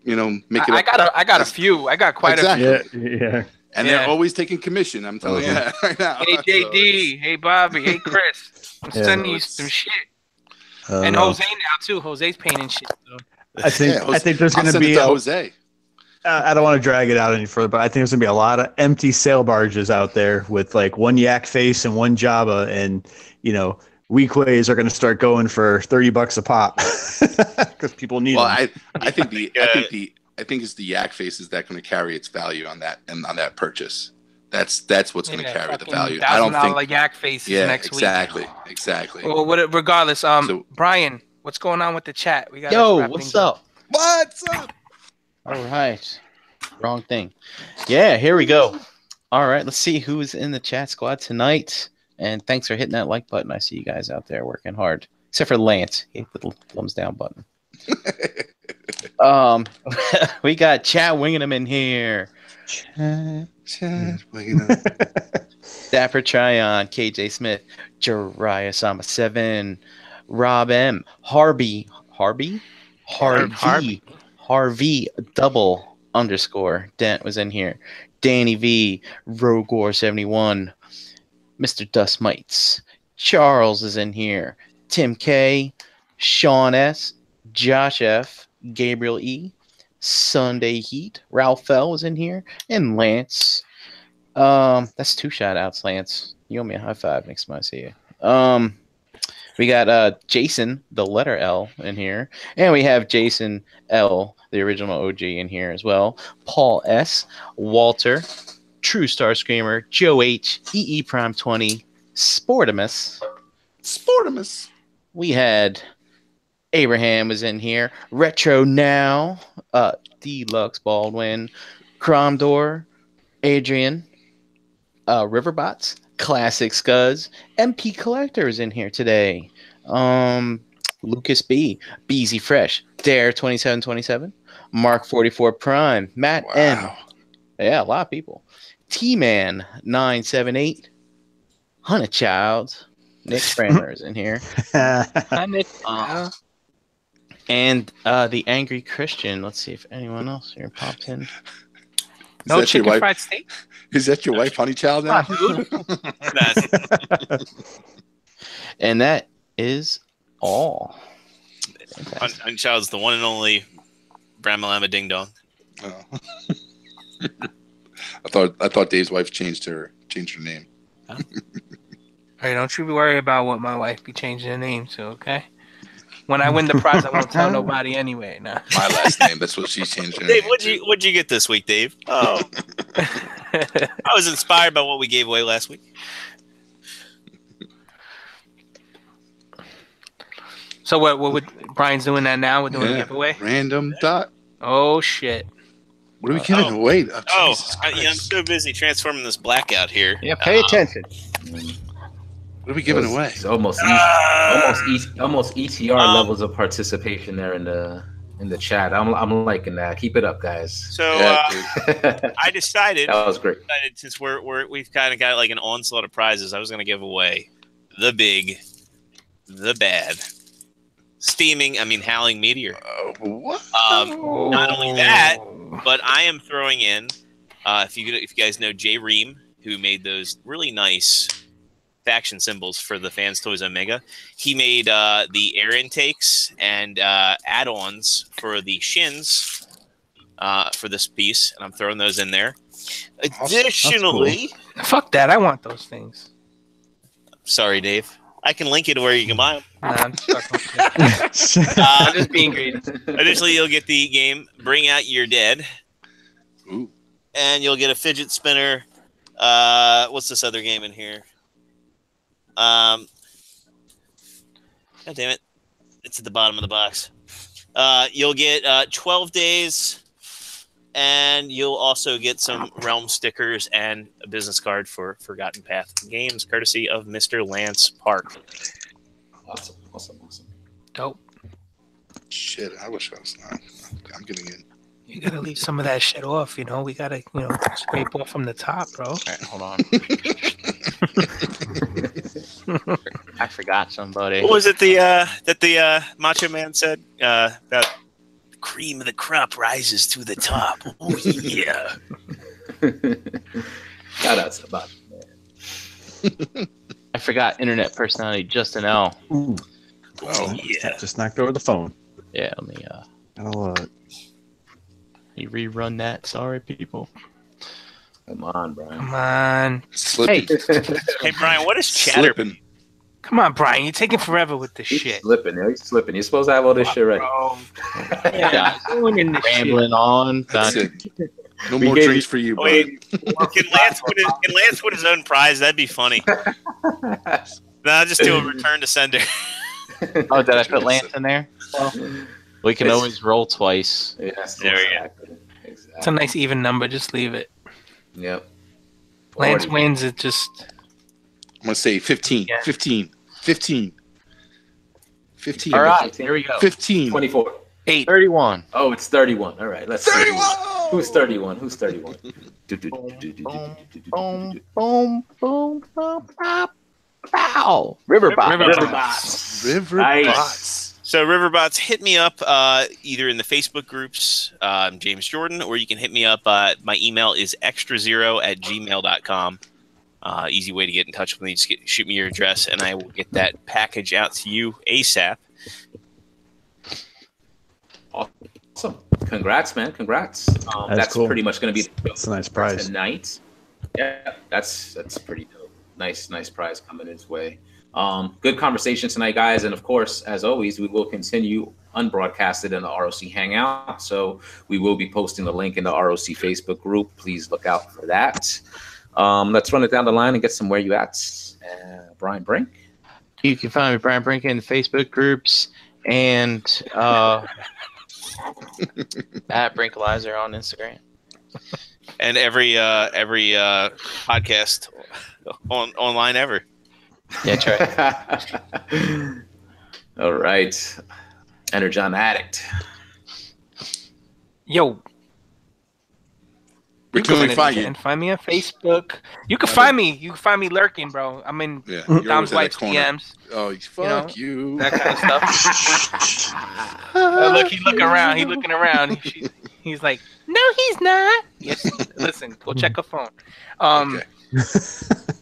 make it? I got a few. I got quite a few. Yeah. And they're always taking commission. I'm telling you that right now. Hey JD, hey Bobby, hey Chris, I'm sending you some shit. And Jose now too. Jose's painting shit. So. I think there's going to be Jose. I don't want to drag it out any further, but I think there's going to be a lot of empty sail barges out there with one yak face and one Jabba, and Weequays are going to start going for $30 a pop because people need them. I think it's the yak faces that going to carry its value on that and on that purchase. That's what's going to carry the value. I don't think yak faces next week. Exactly. Well, regardless, Brian, what's going on with the chat? We got what's up? What's up? All right. Wrong thing. Yeah, here we go. All right, let's see who's in the chat squad tonight. And thanks for hitting that like button. I see you guys out there working hard. Except for Lance. He hit the thumbs down button. We got Chad Wingham in here. Chad Wingham. Dapper Tryon, KJ Smith, Jariah Sama 7, Rob M, Harvey __ Dent was in here. Danny V, Rogor 71, Mr. Dust Mites, Charles is in here. Tim K, Sean S, Josh F, Gabriel E, Sunday Heat, Ralph L was in here, and Lance. That's 2 shout outs, Lance. You owe me a high five next time I see you. We got Jason, the letter L, in here. And we have Jason L, the original OG, in here as well. Paul S, Walter, True Star Screamer, Joe H, EE Prime 20, Sportimus. We had Abraham was in here. Retro Now, Deluxe Baldwin, Cromdor, Adrian, Riverbots, Classic Scuzz, MP Collector is in here today. Lucas B, Beezy Fresh, Dare 2727, Mark 44 Prime, Matt M. Yeah, a lot of people. T-Man 978, Hunter Child, Nick Kramer is in here. And the Angry Christian. Let's see if anyone else here popped in. No chicken fried steak? Is that your wife, Honey Child? Now? And that is all. Honey Child's the one and only Bramalama Ding Dong. Oh. I thought Dave's wife changed her name. Huh? Hey, don't you worry about what my wife be changing her name to, okay? When I win the prize, I won't tell nobody anyway. Nah. My last name. That's what she's changing. Dave, what'd you get this week, Dave? Oh, I was inspired by what we gave away last week. So what Brian's doing that now? We're doing a giveaway. Random dot. Oh shit. What are we giving away? I'm so busy transforming this blackout here. Yeah, pay attention. What are we giving away? It's almost ETR levels of participation there in the in the chat. I'm liking that. Keep it up, guys. So I decided that was great. Since we've kind of got like an onslaught of prizes, I was going to give away the big, the bad, howling meteor. What? Not only that, but I am throwing in. If you guys know Jay Ream, who made those really nice faction symbols for the Fans Toys Omega, he made the air intakes and add-ons for the shins for this piece, and I'm throwing those in there. Additionally, cool. Fuck that! I want those things. Sorry, Dave. I can link you to where you can buy them. Nah, I'm just being greedy. Additionally, you'll get the game Bring Out Your Dead. Ooh. And you'll get a fidget spinner. What's this other game in here? God damn it. It's at the bottom of the box. You'll get 12 days, and you'll also get some Realm stickers and a business card for Forgotten Path Games, courtesy of Mr. Lance Park. Awesome. Dope. Shit, I wish I was not. I'm getting in. You gotta leave some of that shit off, We gotta, scrape off from the top, bro. All right, hold on. I forgot somebody. What was it that the Macho Man said about the cream of the crop rises to the top? Oh yeah. Shout out to the Macho Man. I forgot internet personality Justin L. Ooh. Oh yeah. Just knocked over the phone. Yeah, let me I'll you rerun that. Sorry, people. Come on, Brian. Come on. Slipping. Hey Brian, what is chatter? Slipping. Come on, Brian. You're taking forever with this He's shit. slipping. He's slipping. You're supposed to have all this shit right. Yeah, doing this Rambling on. That's it. No We more gave drinks you- for you, bud. Wait, can Lance win his own prize? That'd be funny. No, I'll just do a return to sender. Oh, did I put Lance in there? Well, we can always roll twice. Yes, There we go. exactly. It's a nice even number. Just leave it. Yep. Lance 40. wins. It just. I'm going to say 15. Yeah. 15. 15. 15. All right, here we go. 15. 24. 8. 31. Oh, it's 31. All right, let's see. 31! Who's 31? Who's 31? Boom, boom, boom, boom, boom, pop, pow. Riverbots. River Nice. Bots. So Riverbots, hit me up either in the Facebook groups, James Jordan, or you can hit me up. My email is extrazero@gmail.com. Easy way to get in touch with me. Just shoot me your address, and I will get that package out to you ASAP. Awesome. Congrats, man. Congrats. That's cool. pretty much going to be That's a nice prize. tonight. Yeah, that's pretty dope. Nice prize coming his way. Good conversation tonight, guys. And of course, as always, we will continue unbroadcasted in the ROC Hangout. So we will be posting the link in the ROC Facebook group. Please look out for that. Let's run it down the line and get some where you at. Brian Brink. You can find me, Brian Brink, in Facebook groups and at Brinkalizer on Instagram. And every podcast online ever. Yeah, that's right. All right. Energon Addict. Yo. Where can we find you? And find me on Facebook. You can find me. You can find me lurking, bro. I'm in Yeah, you're Dom's always wife's in that corner. DMs. Oh, fuck you. That kind of stuff. Oh, look, he's looking around. He's looking around. He's like, no, he's not. Yes, listen, go check a phone. Okay.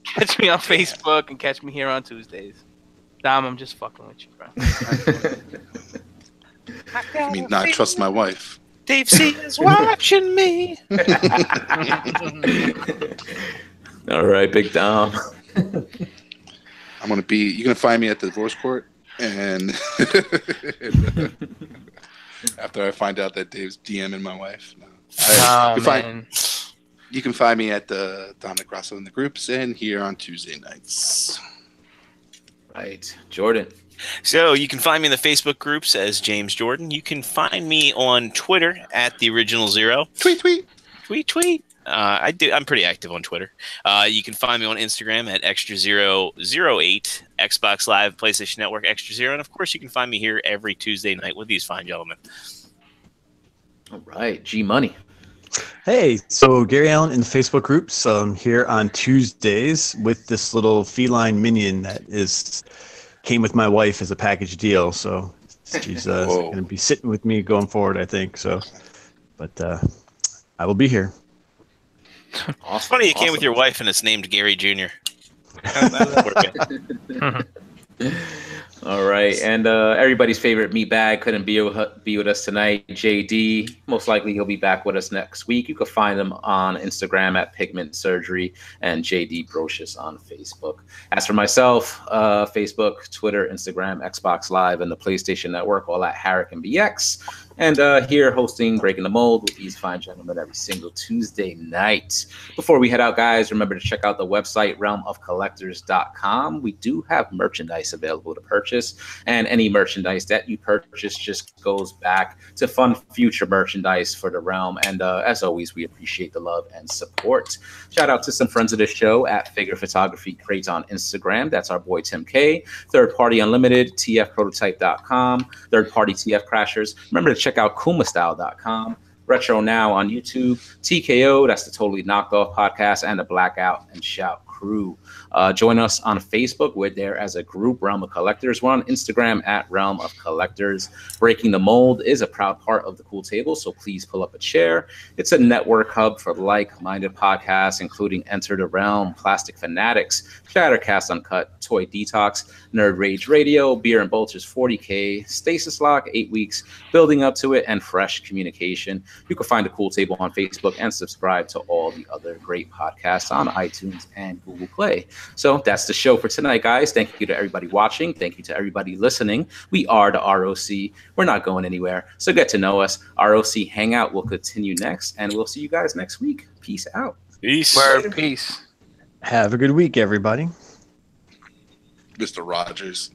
Catch me on Facebook and catch me here on Tuesdays. Dom, I'm just fucking with you, bro. I mean, not trust my wife. Dave C is watching me. All right, Big Dom. I'm gonna be. You're gonna find me at the divorce court, and after I find out that Dave's DMing my wife, you can find me at the Dominic Rosso in the groups and here on Tuesday nights. Right, Jordan. So you can find me in the Facebook groups as James Jordan. You can find me on Twitter at the Original Zero. Tweet, tweet, tweet, tweet. I'm pretty active on Twitter. You can find me on Instagram at Extra008, Xbox Live, PlayStation Network Extra Zero, and of course you can find me here every Tuesday night with these fine gentlemen. All right, G Money. Hey, so Gary Allen in the Facebook groups here on Tuesdays with this little feline minion that came with my wife as a package deal. So she's going to be sitting with me going forward, I think. So, but I will be here. Awesome. It's funny you came with your wife and it's named Gary Jr. All right, and everybody's favorite meatbag couldn't be with us tonight. JD, most likely he'll be back with us next week. You can find him on Instagram at Pigment Surgery and JD Brocious on Facebook. As for myself, Facebook, Twitter, Instagram, Xbox Live, and the PlayStation Network, all at Harrick and BX. And here hosting Breaking the Mold with these fine gentlemen every single Tuesday night. Before we head out, guys, remember to check out the website, realmofcollectors.com. We do have merchandise available to purchase, and any merchandise that you purchase just goes back to fund future merchandise for the Realm. And as always, we appreciate the love and support. Shout out to some friends of the show at Figure Photography Crate on Instagram. That's our boy Tim K. Third Party Unlimited, tfprototype.com. Third Party TF Crashers. Remember to check out kumastyle.com. Retro Now on YouTube. TKO, that's the Totally Knocked Off podcast, and the Blackout and Shout crew. Join us on Facebook. We're there as a group, Realm of Collectors. We're on Instagram at Realm of Collectors. Breaking the Mold is a proud part of the Cool Table, so please pull up a chair. It's a network hub for like-minded podcasts, including Enter the Realm, Plastic Fanatics, Shattercast Uncut, Toy Detox, Nerd Rage Radio, Beer and Bolters 40K, Stasis Lock 8 weeks, Building Up to It, and Fresh Communication. You can find the Cool Table on Facebook and subscribe to all the other great podcasts on iTunes and Google Play. So that's the show for tonight, guys. Thank you to everybody watching. Thank you to everybody listening. We are the ROC. We're not going anywhere. So get to know us. ROC Hangout will continue next, and we'll see you guys next week. Peace out. Peace. Word, peace. Have a good week, everybody. Mr. Rogers.